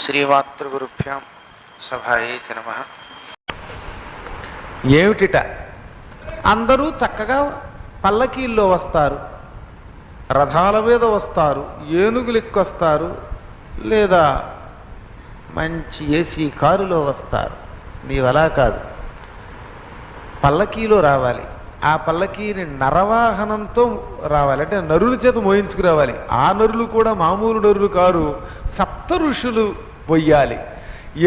శ్రీమాతృగురుభ్యాం సభాయే నమ. ఏమిటిట, అందరూ చక్కగా పల్లకీల్లో వస్తారు, రథాల మీద వస్తారు, ఏనుగులు ఎక్కొస్తారు, లేదా మంచి ఏసీ కారులో వస్తారు. నీవలా కాదు, పల్లకీలో రావాలి. ఆ పల్లకీని నరవాహనంతో రావాలి, అంటే నరుల చేత మోయించుకు రావాలి. ఆ నరులు కూడా మామూలు నరులు కారు, సప్త ఋషులు పొయ్యాలి.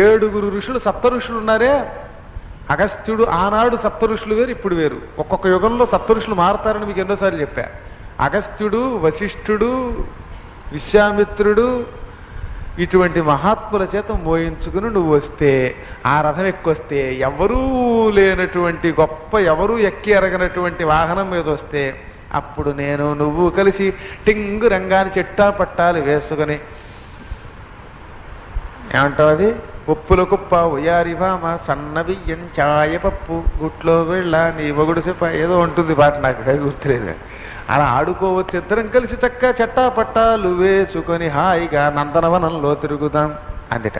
7 ఋషులు, సప్త ఋషులు ఉన్నారే. అగస్త్యుడు ఆనాడు సప్త ఋషులు వేరు, ఇప్పుడు వేరు. ఒక్కొక్క యుగంలో సప్త ఋషులు మారతారని మీకు ఎన్నోసార్లు చెప్పా. అగస్త్యుడు, వశిష్ఠుడు, విశ్వామిత్రుడు ఇటువంటి మహాత్ముల చేత మోయించుకుని నువ్వు వస్తే, ఆ రథం ఎక్కొస్తే, ఎవరూ లేనటువంటి గొప్ప, ఎవరూ ఎక్కి ఎరగనటువంటి వాహనం మీద వస్తే, అప్పుడు నేను నువ్వు కలిసి టింగు రంగాన్ని చెట్టా పట్టాలు వేసుకొని, ఏమంటావు అది, ఉప్పుల కుప్ప ఉయారివామ సన్న బియ్యం చాయ పప్పు గుట్లో వెళ్ళ నీ మొగుడు చెప్ప, ఏదో ఉంటుంది పాట, నాకు సరి గుర్తులేదు. అలా ఆడుకోవచ్చు, ఇద్దరం కలిసి చక్కగా చెట్టా పట్టాలు వేసుకొని హాయిగా నందనవనంలో తిరుగుదాం అందుట.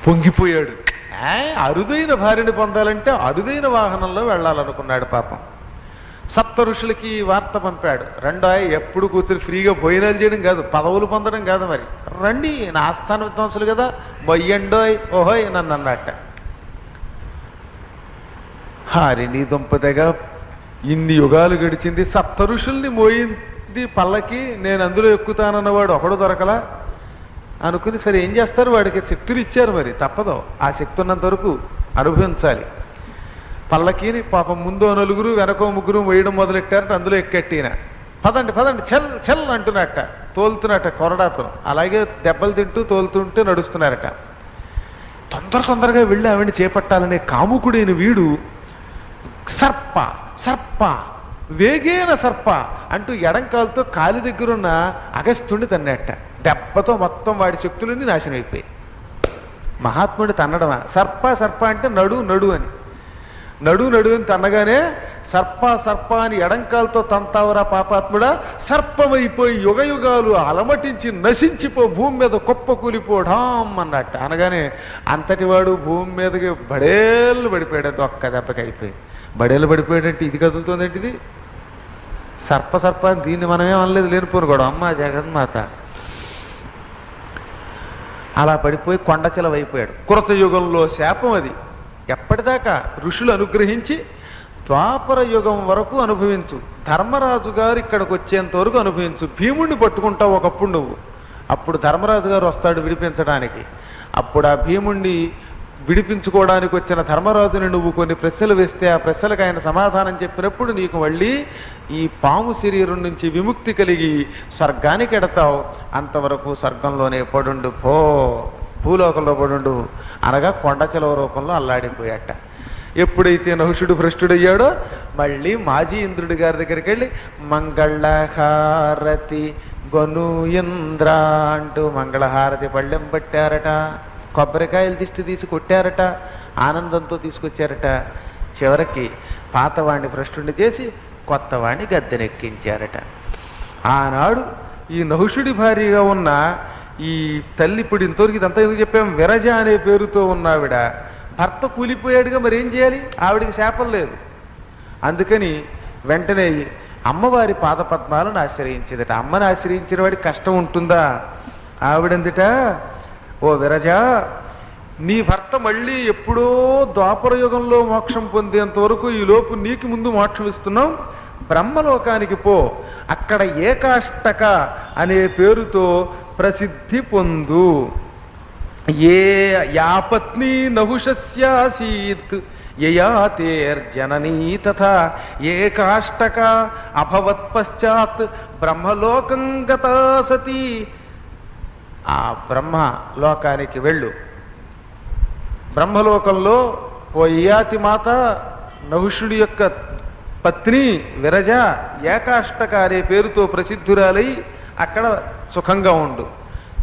పొంగిపోయాడు. అరుదైన భార్యని పొందాలంటే అరుదైన వాహనంలో వెళ్ళాలనుకున్నాడు పాపం. సప్త ఋషులకి వార్త పంపాడు, రెండోయ్ ఎప్పుడు కూతురు ఫ్రీగా భోజనాలు చేయడం కాదు, పదవులు పొందడం కాదు, మరి రండి నా ఆస్థాన విద్వాంసులు కదా, మొయ్యండోయ్ ఓహోయ్ నన్ను అన్నట్ట. హారిని దుంపదగా ఇన్ని యుగాలు గడిచింది, సప్త ఋషుల్ని మోయింది పల్లకి, నేను అందులో ఎక్కుతానన్నవాడు ఒకడు దొరకలా అనుకుని, సరే ఏం చేస్తారు, వాడికి శక్తులు ఇచ్చారు, మరి తప్పదు, ఆ శక్తి ఉన్నంత వరకు అనుభవించాలి. పల్లకీని పాపం ముందో 4 వెనకో 3 వేయడం మొదలెట్టారట, అందులో ఎక్కెట్టిన. పదండి పదండి చెల్ చెల్ అంటున్నట్ట, తోలుతున్నట్ట కొరడాతో. అలాగే దెబ్బలు తింటూ తోలుతుంటే నడుస్తున్నారట. తొందరగా వెళ్ళి ఆవిడని చేపట్టాలనే కాముకుడైన వీడు సర్ప సర్ప వేగేన సర్ప అంటూ ఎడంకాలతో కాలి దగ్గరున్న అగస్త్యుడిని తన్నట్ట. దెబ్బతో మొత్తం వాడి శక్తులన్నీ నాశనం అయిపోయి. మహాత్ముడి తన్నడమా? సర్ప సర్ప అంటే నడు నడు అని, నడు నడు అని తన్నగానే సర్ప సర్ప అని ఎడంకాలతో తంతావరా పాపాత్ముడా, సర్పమైపోయి యుగయుగాలు అలమటించి నశించిపో, భూమి మీద కుప్ప కూలిపోడాం అన్నట్టు. అనగానే అంతటి వాడు భూమి మీదకి బడేళ్ళు పడిపోయాడు, ఒక్క దెబ్బకి అయిపోయింది. బడేళ్ళు పడిపోయాడంటే ఇది కదులుతుందంటే, ఇది సర్ప సర్ప అని దీన్ని మనమేం అనలేదు, లేనిపోను కూడా అమ్మ జగన్మాత. అలా పడిపోయి కొండచెలవైపోయాడు. కృతయుగంలో శాపం అది. ఎప్పటిదాకా ఋషులు అనుగ్రహించి ద్వాపర యుగం వరకు అనుభవించు, ధర్మరాజు గారు ఇక్కడికి వచ్చేంత వరకు అనుభవించు. భీముడిని పట్టుకుంటావు ఒకప్పుడు నువ్వు, అప్పుడు ధర్మరాజు గారు వస్తాడు విడిపించడానికి. అప్పుడు ఆ భీముణ్ణి విడిపించుకోవడానికి వచ్చిన ధర్మరాజుని నువ్వు కొన్ని ప్రశ్నలు వేస్తే, ఆ ప్రశ్నలకు ఆయన సమాధానం చెప్పినప్పుడు నీకు మళ్ళీ ఈ పాము శరీరం నుంచి విముక్తి కలిగి స్వర్గానికి ఎడతావు. అంతవరకు స్వర్గంలోనే పడుండు పో, భూలోకంలో పడుండు అనగా కొండచెలవ రూపంలో అల్లాడిపోయాట. ఎప్పుడైతే నహుషుడు భ్రష్టుడయ్యాడో మళ్ళీ మాజీ ఇంద్రుడి గారి దగ్గరికి వెళ్ళి మంగళహారతి గొను ఇంద్ర అంటూ మంగళహారతి పళ్ళెం పట్టారట, కొబ్బరికాయలు దిష్టి తీసి కొట్టారట, ఆనందంతో తీసుకొచ్చారట. చివరికి పాతవాణ్ణి భ్రష్టుడిని చేసి కొత్తవాణ్ణి గద్దెనెక్కించారట. ఆనాడు ఈ నహుషుడి భార్యగా ఉన్న ఈ తల్లి, ఇప్పుడు ఇంతవరకు ఇదంతా ఎందుకు చెప్పాం, విరజ అనే పేరుతో ఉన్న ఆవిడ భర్త కూలిపోయాడుగా, మరి ఏం చేయాలి, ఆవిడికి శాపం లేదు. అందుకని వెంటనే అమ్మవారి పాదపద్మాలను ఆశ్రయించేదట. అమ్మని ఆశ్రయించిన వాడికి కష్టం ఉంటుందా? ఆవిడందిట, ఓ విరజ, నీ భర్త మళ్ళీ ఎప్పుడో ద్వాపర యుగంలో మోక్షం పొందేంత వరకు ఈ లోపు నీకు ముందు మోక్షం ఇస్తున్నాం, బ్రహ్మలోకానికి పో, అక్కడ ఏకాష్టక అనే పేరుతో ప్రసిద్ధి పొందు. యాపత్ని నహుషస్యాసీత్ యయాతేర్జననీ తథా ఏకాష్టక అభవత్ పశ్చాత్ బ్రహ్మలోకం గతా సతీ. ఆ బ్రహ్మలోకానికి వెళ్ళు. బ్రహ్మలోకంలో ఓ యయాతి మాత నహుషుడి యొక్క పత్ని విరజ ఏకాష్టక అనే పేరుతో ప్రసిద్ధురాలై అక్కడ సుఖంగా ఉండు.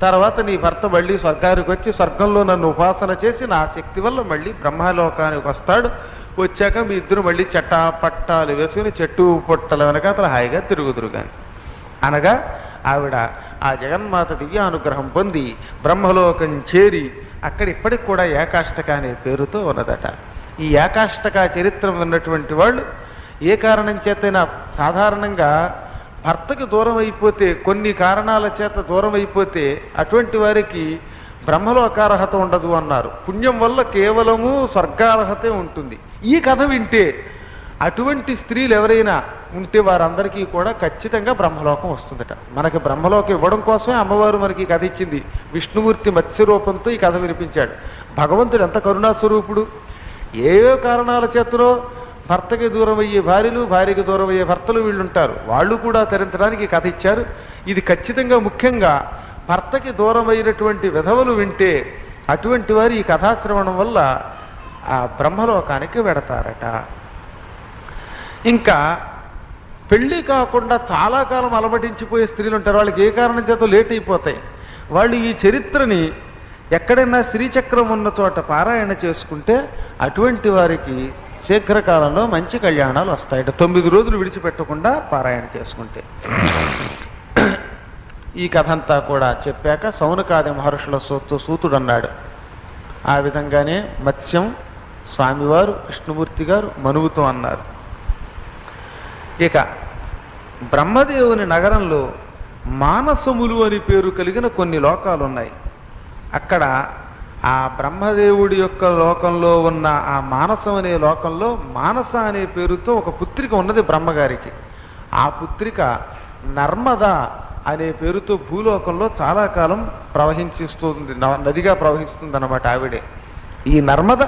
తర్వాత నీ భర్త మళ్ళీ స్వర్గానికి వచ్చి స్వర్గంలో నన్ను ఉపాసన చేసి నా శక్తి వల్ల మళ్ళీ బ్రహ్మలోకానికి వస్తాడు. వచ్చాక మీ ఇద్దరు మళ్ళీ చట్టా పట్టాలు వేసుకుని చెట్టు పొట్టల వెనక అతను హాయిగా తిరుగుదురు కానీ అనగా ఆవిడ ఆ జగన్మాత దివ్యానుగ్రహం పొంది బ్రహ్మలోకం చేరి అక్కడ ఇప్పటికి కూడా ఏకాష్టక అనే పేరుతో ఉన్నదట. ఈ ఏకాష్టక చరిత్ర ఉన్నటువంటి వాళ్ళు ఏ కారణం చేతైనా సాధారణంగా భర్తకి దూరం అయిపోతే, కొన్ని కారణాల చేత దూరం అయిపోతే అటువంటి వారికి బ్రహ్మలోకార్హత ఉండదు అన్నారు. పుణ్యం వల్ల కేవలము స్వర్గార్హతే ఉంటుంది. ఈ కథ వింటే అటువంటి స్త్రీలు ఎవరైనా ఉంటే వారందరికీ కూడా ఖచ్చితంగా బ్రహ్మలోకం వస్తుందట. మనకి బ్రహ్మలోకం ఇవ్వడం కోసమే అమ్మవారు మనకి ఈ కథ ఇచ్చింది. విష్ణుమూర్తి మత్స్య రూపంతో ఈ కథ వినిపించాడు. భగవంతుడు ఎంత కరుణాస్వరూపుడు. ఏవో కారణాల చేతనో భర్తకి దూరం అయ్యే భార్యలు, భార్యకి దూరం అయ్యే భర్తలు వీళ్ళు ఉంటారు. వాళ్ళు కూడా తరించడానికి కథ ఇచ్చారు. ఇది ఖచ్చితంగా ముఖ్యంగా భర్తకి దూరం అయినటువంటి విధవలు వింటే అటువంటి వారు ఈ కథాశ్రవణం వల్ల ఆ బ్రహ్మలోకానికి వెడతారట. ఇంకా పెళ్ళి కాకుండా చాలా కాలం అలమటించిపోయే స్త్రీలు ఉంటారు. వాళ్ళకి ఏ కారణం చేత లేట్ అయిపోతాయి. వాళ్ళు ఈ చరిత్రని ఎక్కడైనా శ్రీచక్రం ఉన్న చోట పారాయణ చేసుకుంటే అటువంటి వారికి శీఘ్రకాలంలో మంచి కళ్యాణాలు వస్తాయట. 9 రోజులు విడిచిపెట్టకుండా పారాయణ చేసుకుంటే. ఈ కథ అంతా కూడా చెప్పాక సౌనకాది మహర్షుల సూతుడు అన్నాడు. ఆ విధంగానే మత్స్యం స్వామివారు విష్ణుమూర్తి గారు మనువుతో అన్నారు. ఇక బ్రహ్మదేవుని నగరంలో మానసములు అని పేరు కలిగిన కొన్ని లోకాలు ఉన్నాయి. అక్కడ ఆ బ్రహ్మదేవుడి యొక్క లోకంలో ఉన్న ఆ మానసం అనే లోకంలో మానస అనే పేరుతో ఒక పుత్రిక ఉన్నది బ్రహ్మగారికి. ఆ పుత్రిక నర్మద అనే పేరుతో భూలోకంలో చాలా కాలం ప్రవహించిస్తుంది, నదిగా ప్రవహిస్తుంది అన్నమాట ఆవిడే. ఈ నర్మద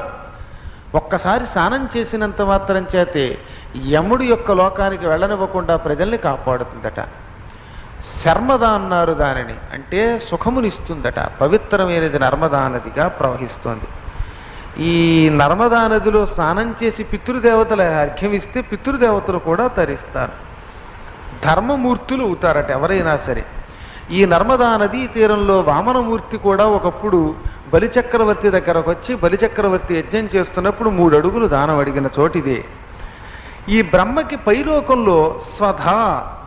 ఒక్కసారి స్నానం చేసినంత మాత్రం చేతే యముడి యొక్క లోకానికి వెళ్ళనివ్వకుండా ప్రజల్ని కాపాడుతుందట. శర్మద అన్నారు దానిని, అంటే సుఖమునిస్తుందట. పవిత్రమైనది నర్మదా నదిగా ప్రవహిస్తోంది. ఈ నర్మదా నదిలో స్నానం చేసి పితృదేవతల అర్ఘ్యం ఇస్తే పితృదేవతలు కూడా తరిస్తారు, ధర్మమూర్తులు అవుతారట ఎవరైనా సరే. ఈ నర్మదా నదీ తీరంలో వామనమూర్తి కూడా ఒకప్పుడు బలిచక్రవర్తి దగ్గరకు వచ్చి బలిచక్రవర్తి యజ్ఞం చేస్తున్నప్పుడు 3 అడుగులు దానం అడిగిన చోటిదే. ఈ బ్రహ్మకి పైలోకంలో స్వధ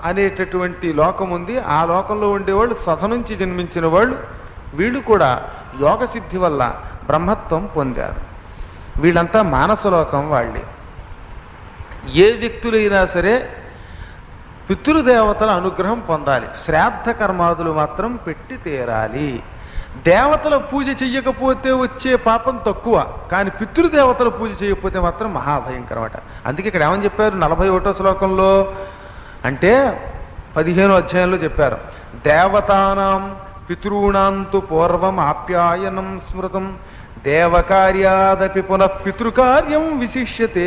అనేటటువంటి లోకం ఉంది. ఆ లోకంలో ఉండేవాళ్ళు స్వధ నుంచి జన్మించిన వాళ్ళు. వీళ్ళు కూడా యోగసిద్ధి వల్ల బ్రహ్మత్వం పొందారు. వీళ్ళంతా మానసలోకం వాళ్ళే. ఏ వ్యక్తులైనా సరే పితృదేవతల అనుగ్రహం పొందాలి. శ్రాద్ధ కర్మాదులు మాత్రం పెట్టి తీరాలి. దేవతల పూజ చెయ్యకపోతే వచ్చే పాపం తక్కువ, కానీ పితృదేవతల పూజ చేయకపోతే మాత్రం మహాభయంకరమట. అందుకే ఇక్కడ ఏమని చెప్పారు 41వ శ్లోకంలో అంటే 15వ అధ్యాయంలో చెప్పారు, దేవతానాం పితృణాంతు పూర్వం ఆప్యాయనం స్మృతం దేవకార్యాదపి పునః పితృకార్యం విశిష్యతే.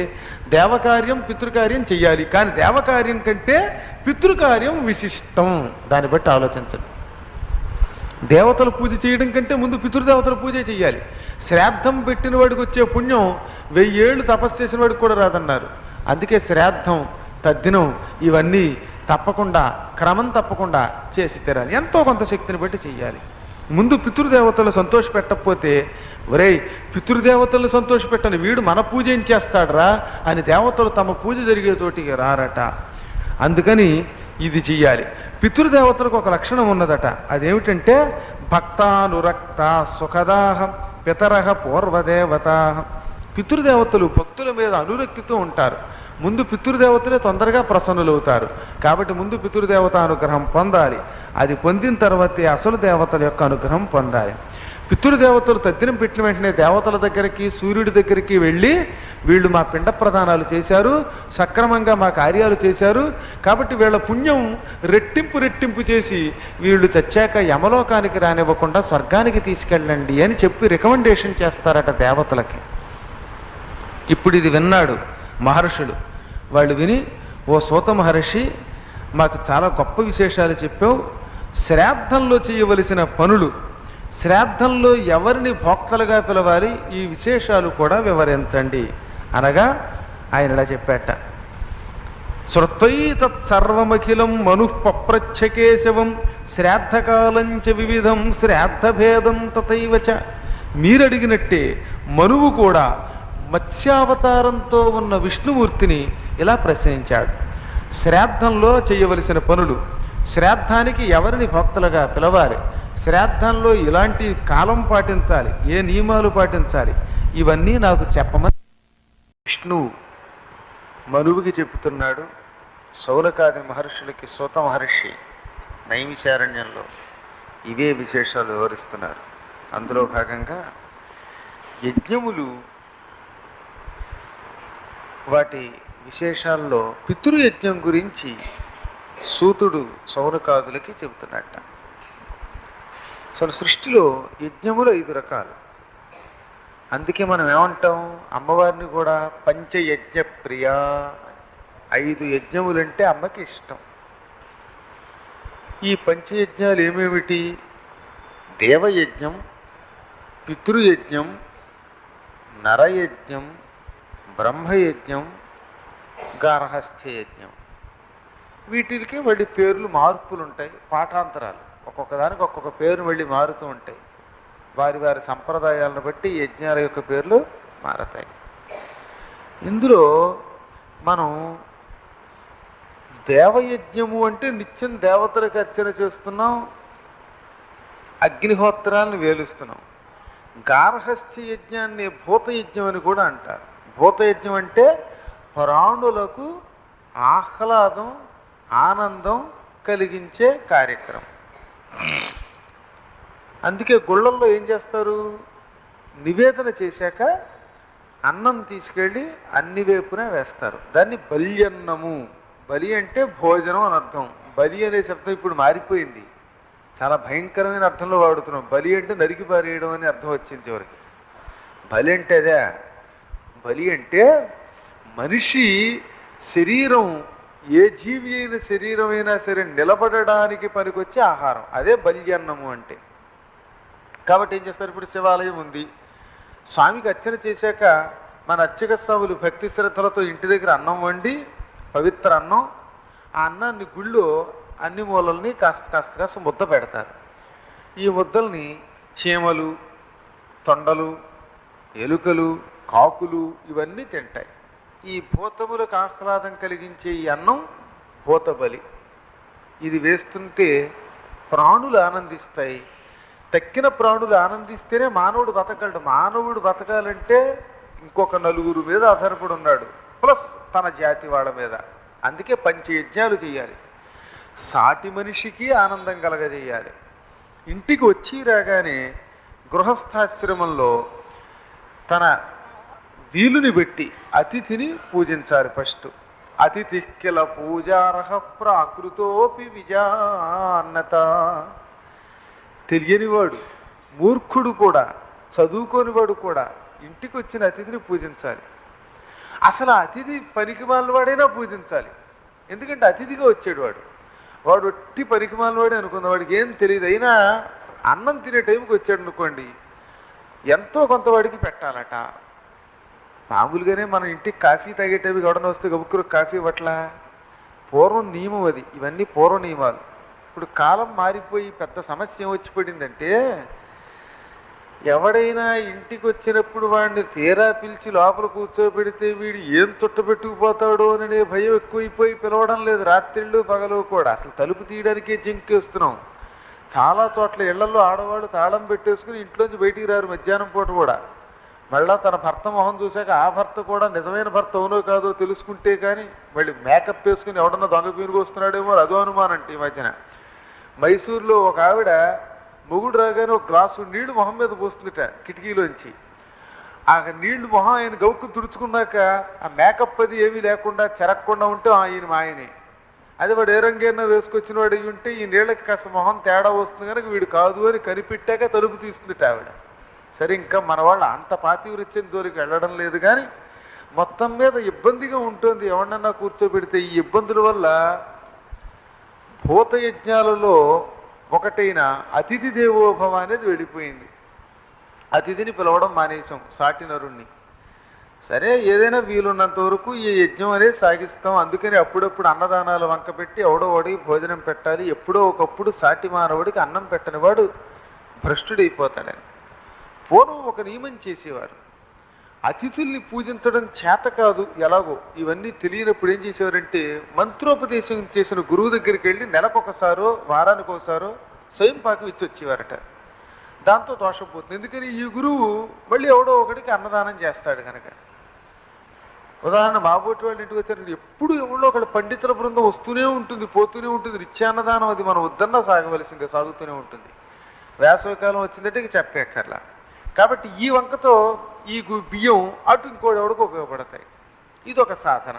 దేవకార్యం పితృకార్యం చెయ్యాలి, కానీ దేవకార్యం కంటే పితృకార్యం విశిష్టం. దాన్ని బట్టి ఆలోచించండి. దేవతల పూజ చేయడం కంటే ముందు పితృదేవతల పూజే చెయ్యాలి. శ్రాద్ధం పెట్టిన వాడికి వచ్చే పుణ్యం 1000 ఏళ్ళు తపస్సు చేసిన వాడికి కూడా రాదన్నారు. అందుకే శ్రాద్ధం, తద్దినం ఇవన్నీ తప్పకుండా క్రమం తప్పకుండా చేసి తీరాలి. ఎంతో కొంత శక్తిని బట్టి చెయ్యాలి. ముందు పితృదేవతలు సంతోష పెట్టకపోతే, ఒరేయ్ పితృదేవతలు సంతోష పెట్టని వీడు మన పూజ ఏం చేస్తాడరా అని దేవతలు తమ పూజ జరిగే చోటికి రారట. అందుకని ఇది చెయ్యాలి. పితృదేవతలకు ఒక లక్షణం ఉన్నదట. అదేమిటంటే భక్తానురక్త సుఖదాహ పితరహ పూర్వదేవత. పితృదేవతలు భక్తుల మీద అనురక్తితో ఉంటారు. ముందు పితృదేవతలే తొందరగా ప్రసన్నులవుతారు. కాబట్టి ముందు పితృదేవత అనుగ్రహం పొందాలి. అది పొందిన తర్వాతే అసలు దేవతల యొక్క అనుగ్రహం పొందాలి. పితృదేవతలు తద్దినం పెట్టిన వెంటనే దేవతల దగ్గరికి సూర్యుడి దగ్గరికి వెళ్ళి వీళ్ళు మా పిండ ప్రదానాలు చేశారు, సక్రమంగా మా కార్యాలు చేశారు, కాబట్టి వీళ్ళ పుణ్యం రెట్టింపు చేసి వీళ్ళు చచ్చాక యమలోకానికి రానివ్వకుండా స్వర్గానికి తీసుకెళ్ళండి అని చెప్పి రికమెండేషన్ చేస్తారట దేవతలకి. ఇప్పుడు ఇది విన్నాడు మహర్షులు. వాళ్ళు విని, ఓ సూత మహర్షి మాకు చాలా గొప్ప విశేషాలు చెప్పావు. శ్రాద్ధంలో చేయవలసిన పనులు, శ్రాద్ధంలో ఎవరిని భోక్తలుగా పిలవాలి, ఈ విశేషాలు కూడా వివరించండి అనగా ఆయన ఇలా చెప్పాట. శ్రుత్వై తత్సర్వమఖిలం మనుఃపప్రచ్ఛకేశవం శ్రాద్ధకాలంచ వివిధం శ్రాద్ధభేదం తథైవచ. మీరడిగినట్టే మనువు కూడా మత్స్యావతారంతో ఉన్న విష్ణుమూర్తిని ఇలా ప్రశ్నించాడు. శ్రాద్ధంలో చేయవలసిన పనులు, శ్రాద్ధానికి ఎవరిని భక్తులుగా పిలవాలి, శ్రాద్ధంలో ఇలాంటి కాలం పాటించాలి, ఏ నియమాలు పాటించాలి, ఇవన్నీ నాకు చెప్పమని విష్ణువు మనువుకి చెబుతున్నాడు. శౌనకాది మహర్షులకి సూత మహర్షి నైమిషారణ్యంలో ఇవే విశేషాలు వివరిస్తున్నారు. అందులో భాగంగా యజ్ఞములు వాటి విశేషాల్లో పితృయజ్ఞం గురించి సూతుడు శౌనకాదులకి చెబుతున్నట్ట. అసలు సృష్టిలో యజ్ఞములు 5 రకాలు. అందుకే మనం ఏమంటాం, అమ్మవారిని కూడా పంచయజ్ఞ ప్రియ. 5 యజ్ఞములంటే అమ్మకి ఇష్టం. ఈ పంచయజ్ఞాలు ఏమేమిటి? దేవయజ్ఞం, పితృయజ్ఞం, నరయజ్ఞం, బ్రహ్మయజ్ఞం, గార్హస్థ్య యజ్ఞం. వీటికి మళ్ళీ పేర్లు మార్పులు ఉంటాయి, పాఠాంతరాలు. ఒక్కొక్క దానికి ఒక్కొక్క పేరు మళ్ళీ మారుతూ ఉంటాయి. వారి వారి సంప్రదాయాలను బట్టి యజ్ఞాల యొక్క పేర్లు మారతాయి. ఇందులో మనం దేవయజ్ఞము అంటే నిత్యం దేవతలకు అర్చన చేస్తున్నాం, అగ్నిహోత్రాలను వేలుస్తున్నాం. గార్హస్థ్య యజ్ఞాన్ని భూతయజ్ఞం అని కూడా అంటారు. భూతయజ్ఞం అంటే ప్రాణులకు ఆహ్లాదం, ఆనందం కలిగించే కార్యక్రమం. అందుకే గుళ్ళల్లో ఏం చేస్తారు, నివేదన చేశాక అన్నం తీసుకెళ్ళి అన్ని వైపున వేస్తారు. దాన్ని బల్యన్నము. బలి అంటే భోజనం అని అర్థం. బలి అనే శబ్దం ఇప్పుడు మారిపోయింది, చాలా భయంకరమైన అర్థంలో వాడుతున్నాం. బలి అంటే నరికి పారేయడం అని అర్థం వచ్చింది చివరికి. బలి అంటే అదే. బలి అంటే మనిషి శరీరం, ఏ జీవి అయిన శరీరం అయినా సరే నిలబడడానికి పనికొచ్చే ఆహారం, అదే బల్యన్నము అంటే. కాబట్టి ఏం చేస్తారు, ఇప్పుడు శివాలయం ఉంది, స్వామికి అర్చన చేశాక మన అర్చక స్వాములు భక్తి శ్రద్ధలతో ఇంటి దగ్గర అన్నం వండి, పవిత్ర అన్నం, ఆ అన్నాన్ని గుళ్ళో అన్ని మూలల్ని కాస్త కాస్త ముద్ద పెడతారు. ఈ ముద్దల్ని చీమలు, తొండలు, ఎలుకలు, కాకులు ఇవన్నీ తింటాయి. ఈ భూతములకు ఆహ్లాదం కలిగించే ఈ అన్నం భూతబలి. ఇది వేస్తుంటే ప్రాణులు ఆనందిస్తాయి. తక్కిన ప్రాణులు ఆనందిస్తేనే మానవుడు బతకగలడు. మానవుడు బతకాలంటే ఇంకొక 4 మీద ఆధారపడి ఉన్నాడు, ప్లస్ తన జాతి వాళ్ళ మీద. అందుకే పంచయజ్ఞాలు చేయాలి. సాటి మనిషికి ఆనందం కలగజేయాలి. ఇంటికి వచ్చి రాగానే గృహస్థాశ్రమంలో తన వీలుని పెట్టి అతిథిని పూజించాలి. ఫస్ట్ అతిథి కిల పూజార్హ ప్రాకృతోపి విజాన్నత. తెలియనివాడు, మూర్ఖుడు కూడా, చదువుకోనివాడు కూడా ఇంటికి వచ్చిన అతిథిని పూజించాలి. అసలు ఆ అతిథి పనికిమాలినవాడైనా పూజించాలి. ఎందుకంటే అతిథిగా వచ్చాడు వాడు. వాడు ఒట్టి పనికిమాలినవాడే అనుకున్న, వాడికి ఏం తెలియదు. అయినా అన్నం తినే టైంకి వచ్చాడు అనుకోండి, ఎంతో కొంత వాడికి పెట్టాలట. మామూలుగానే మనం ఇంటికి కాఫీ తాగే టైంకి ఎవడన్నా వస్తే గబుక్కురు కాఫీ ఇవ్వట్లా. పూర్వం నియమం అది. ఇవన్నీ పూర్వ నియమాలు. ఇప్పుడు కాలం మారిపోయి పెద్ద సమస్య వచ్చి పడిందంటే, ఎవడైనా ఇంటికి వచ్చినప్పుడు వాడిని తీరా పిలిచి లోపల కూర్చోబెడితే వీడు ఏం చుట్టబెట్టుకుపోతాడో అనే భయం ఎక్కువైపోయి పిలవడం లేదు. రాత్రిళ్ళు పగలు కూడా అసలు తలుపు తీయడానికే జింకేస్తున్నాం. చాలా చోట్ల ఇళ్లలో ఆడవాళ్ళు తాళం పెట్టేసుకుని ఇంట్లోంచి బయటికి రారు మధ్యాహ్నం పూట కూడా. మళ్ళా తన భర్త మొహం చూశాక ఆ భర్త కూడా నిజమైన భర్త అవునో కాదో తెలుసుకుంటే కానీ, మళ్ళీ మేకప్ వేసుకుని ఎవడన్నా దొంగ పీనుగు వస్తున్నాడేమో అదో అనుమానం అంటే. ఈ మధ్యన మైసూరులో ఒక ఆవిడ మొగుడు రాగానే ఒక గ్లాసు నీళ్లు మొహం మీద పోస్తుందిట కిటికీలోంచి. ఆ నీళ్లు మొహం ఆయన గౌక్కు తుడుచుకున్నాక ఆ మేకప్ అది ఏమీ లేకుండా చెరక్కుండా ఉంటే ఈయన మా ఆయనే. అది వాడు ఏ రంగైనా వేసుకొచ్చిన వాడు అయ్యి ఉంటే ఈ నీళ్ళకి కాస్త మొహం తేడా వస్తుంది కనుక వీడు కాదు అని కనిపెట్టాక తలుపు తీస్తుందిట ఆవిడ. సరే, ఇంకా మన వాళ్ళు అంత పాతివృత్యం జోలికి వెళ్ళడం లేదు, కానీ మొత్తం మీద ఇబ్బందిగా ఉంటుంది ఎవడన్నా కూర్చోబెడితే. ఈ ఇబ్బందుల వల్ల భూతయజ్ఞాలలో ఒకటైన అతిథి దేవోభవ అనేది వెళ్ళిపోయింది. అతిథిని పిలవడం మానేశాం, సాటి నరుణ్ణి. సరే, ఏదైనా వీలున్నంత వరకు ఈ యజ్ఞం అనేది సాగిస్తాం. అందుకని అప్పుడప్పుడు అన్నదానాలు వంక పెట్టి ఎవడో వాడికి భోజనం పెట్టాలి. ఎప్పుడో ఒకప్పుడు సాటి మానవుడికి అన్నం పెట్టని వాడు భ్రష్టుడైపోతాడని పూర్వం ఒక నియమం చేసేవారు. అతిథుల్ని పూజించడం చేత కాదు ఎలాగో ఇవన్నీ తెలియనప్పుడు ఏం చేసేవారంటే మంత్రోపదేశం చేసిన గురువు దగ్గరికి వెళ్ళి నెలకొకసారో వారానికి ఒకసారో స్వయం పాకం ఇచ్చి వచ్చేవారట. దాంతో దోషం పోతుంది. ఎందుకని ఈ గురువు మళ్ళీ ఎవడో ఒకడికి అన్నదానం చేస్తాడు కనుక. ఉదాహరణ మాబోటి వాళ్ళు ఇంటికి వచ్చారు, ఎప్పుడు ఎవరో ఒకళ్ళు పండితుల బృందం వస్తూనే ఉంటుంది, పోతూనే ఉంటుంది. నిత్యాన్నదానం అది మనం వద్దన్నా సాగవలసిందే, సాగుతూనే ఉంటుంది. వేసవికాలం వచ్చిందంటే ఇక చెప్పేక్కర్లా. కాబట్టి ఈ వంకతో ఈ బియ్యం అటు ఇంకోటి ఎవడికి ఉపయోగపడతాయి. ఇది ఒక సాధన.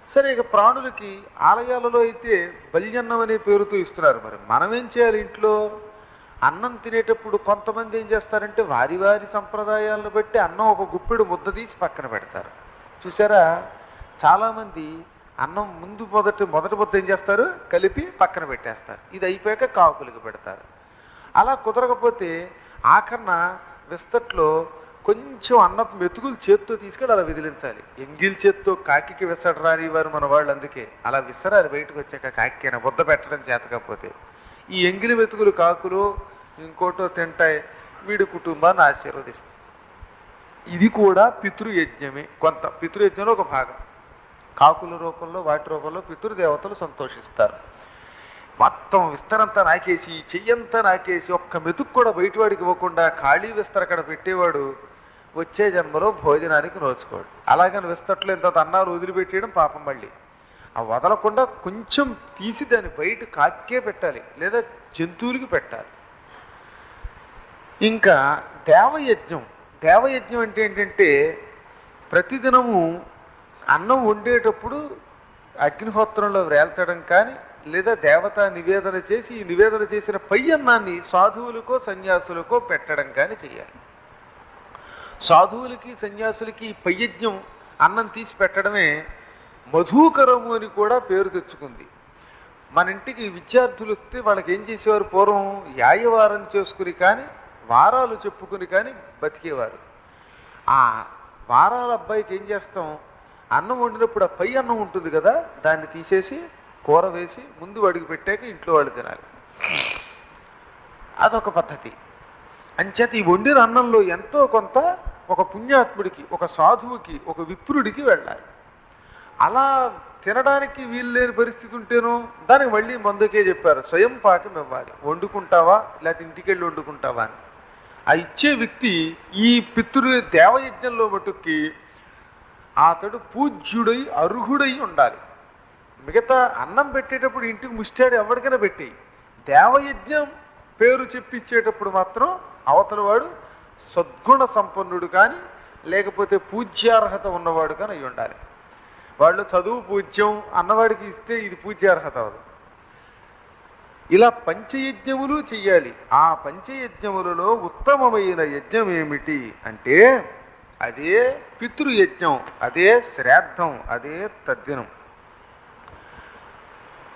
సరే, ఇక ప్రాణులకి ఆలయాలలో అయితే బల్యన్నం అనే పేరుతో ఇస్తున్నారు. మరి మనం ఏం చేయాలి? ఇంట్లో అన్నం తినేటప్పుడు కొంతమంది ఏం చేస్తారంటే వారి వారి సంప్రదాయాలను బట్టి అన్నం ఒక గుప్పెడు ముద్ద తీసి పక్కన పెడతారు. చూసారా, చాలామంది అన్నం ముందు మొదటి ముద్ద ఏం చేస్తారు, కలిపి పక్కన పెట్టేస్తారు. ఇది అయిపోయాక కాకులకి పెడతారు. అలా కుదరకపోతే ఆఖరణ విస్తట్లో కొంచెం అన్నపు మెతుకులు చేత్తో తీసుకెళ్ళి అలా విదిలించాలి. ఎంగిల్ చేత్తో కాకికి విసడరాని వారు మన వాళ్ళు. అందుకే అలా విసరాలి బయటకు వచ్చాక. కాకికైనా బుద్ధ పెట్టడం చేతకపోతే ఈ ఎంగిలి మెతుకులు కాకులు ఇంకోటో తింటాయి, వీడి కుటుంబాన్ని ఆశీర్వదిస్తాయి. ఇది కూడా పితృయజ్ఞమే. కొంత పితృయజ్ఞంలో ఒక భాగం. కాకుల రూపంలో వాటి రూపంలో పితృదేవతలు సంతోషిస్తారు. మొత్తం విస్తరంతా నాకేసి చెయ్యంతా నాకేసి ఒక్క మెతుకు కూడా బయటవాడికి ఇవ్వకుండా ఖాళీ విస్తర అక్కడ పెట్టేవాడు వచ్చే జన్మలో భోజనానికి నోచుకోడు. అలాగని విస్తట్లో ఇంత అన్నాలు వదిలిపెట్టేయడం పాపం. మళ్ళీ ఆ వదలకుండా కొంచెం తీసి దాన్ని బయట కాకే పెట్టాలి, లేదా జంతువులకి పెట్టాలి. ఇంకా దేవయజ్ఞం. దేవయజ్ఞం అంటే ఏంటంటే ప్రతిదినము అన్నం వండేటప్పుడు అగ్నిహోత్రంలో వేల్చడం కానీ, లేదా దేవత నివేదన చేసి ఈ నివేదన చేసిన పై అన్నాన్ని సాధువులకో సన్యాసులకో పెట్టడం కానీ చేయాలి. సాధువులకి సన్యాసులకి పై యజ్ఞం అన్నం తీసి పెట్టడమే మధుకరము అని కూడా పేరు తెచ్చుకుంది. మన ఇంటికి విద్యార్థులు వస్తే వాళ్ళకి ఏం చేసేవారు? పూర్వం యాయవారం చేసుకుని కానీ వారాలు చెప్పుకుని కానీ బతికేవారు. ఆ వారాల అబ్బాయికి ఏం చేస్తాం, అన్నం వండినప్పుడు ఆ పై అన్నం ఉంటుంది కదా, దాన్ని తీసేసి కూర వేసి ముందు వాడికి పెట్టాక ఇంట్లో వాళ్ళు తినాలి. అదొక పద్ధతి. అంచేత ఈ వండిన అన్నంలో ఎంతో కొంత ఒక పుణ్యాత్ముడికి, ఒక సాధువుకి, ఒక విప్రుడికి వెళ్ళాలి. అలా తినడానికి వీలు లేని పరిస్థితి ఉంటేనో దానికి మళ్ళీ మందుకే చెప్పారు, స్వయం పాకం ఇవ్వాలి. వండుకుంటావా లేకపోతే ఇంటికి వెళ్ళి వండుకుంటావా అని. ఆ ఇచ్చే వ్యక్తి ఈ పితృ దేవయజ్ఞంలో మటుక్కి అతడు పూజ్యుడై అర్హుడై ఉండాలి. మిగతా అన్నం పెట్టేటప్పుడు ఇంటికి ముష్టాడు ఎవరికైనా పెట్టి, దేవయజ్ఞం పేరు చెప్పిచ్చేటప్పుడు మాత్రం అవతల వాడు సద్గుణ సంపన్నుడు కానీ లేకపోతే పూజ్యార్హత ఉన్నవాడు కానీ అయి ఉండాలి. వాళ్ళు చదువు పూజ్యం అన్నవాడికి ఇస్తే ఇది పూజ్యార్హత అవదు. ఇలా పంచయజ్ఞములు చెయ్యాలి. ఆ పంచయజ్ఞములలో ఉత్తమమైన యజ్ఞం ఏమిటి అంటే అదే పితృయజ్ఞం, అదే శ్రాద్ధం, అదే తద్దినం.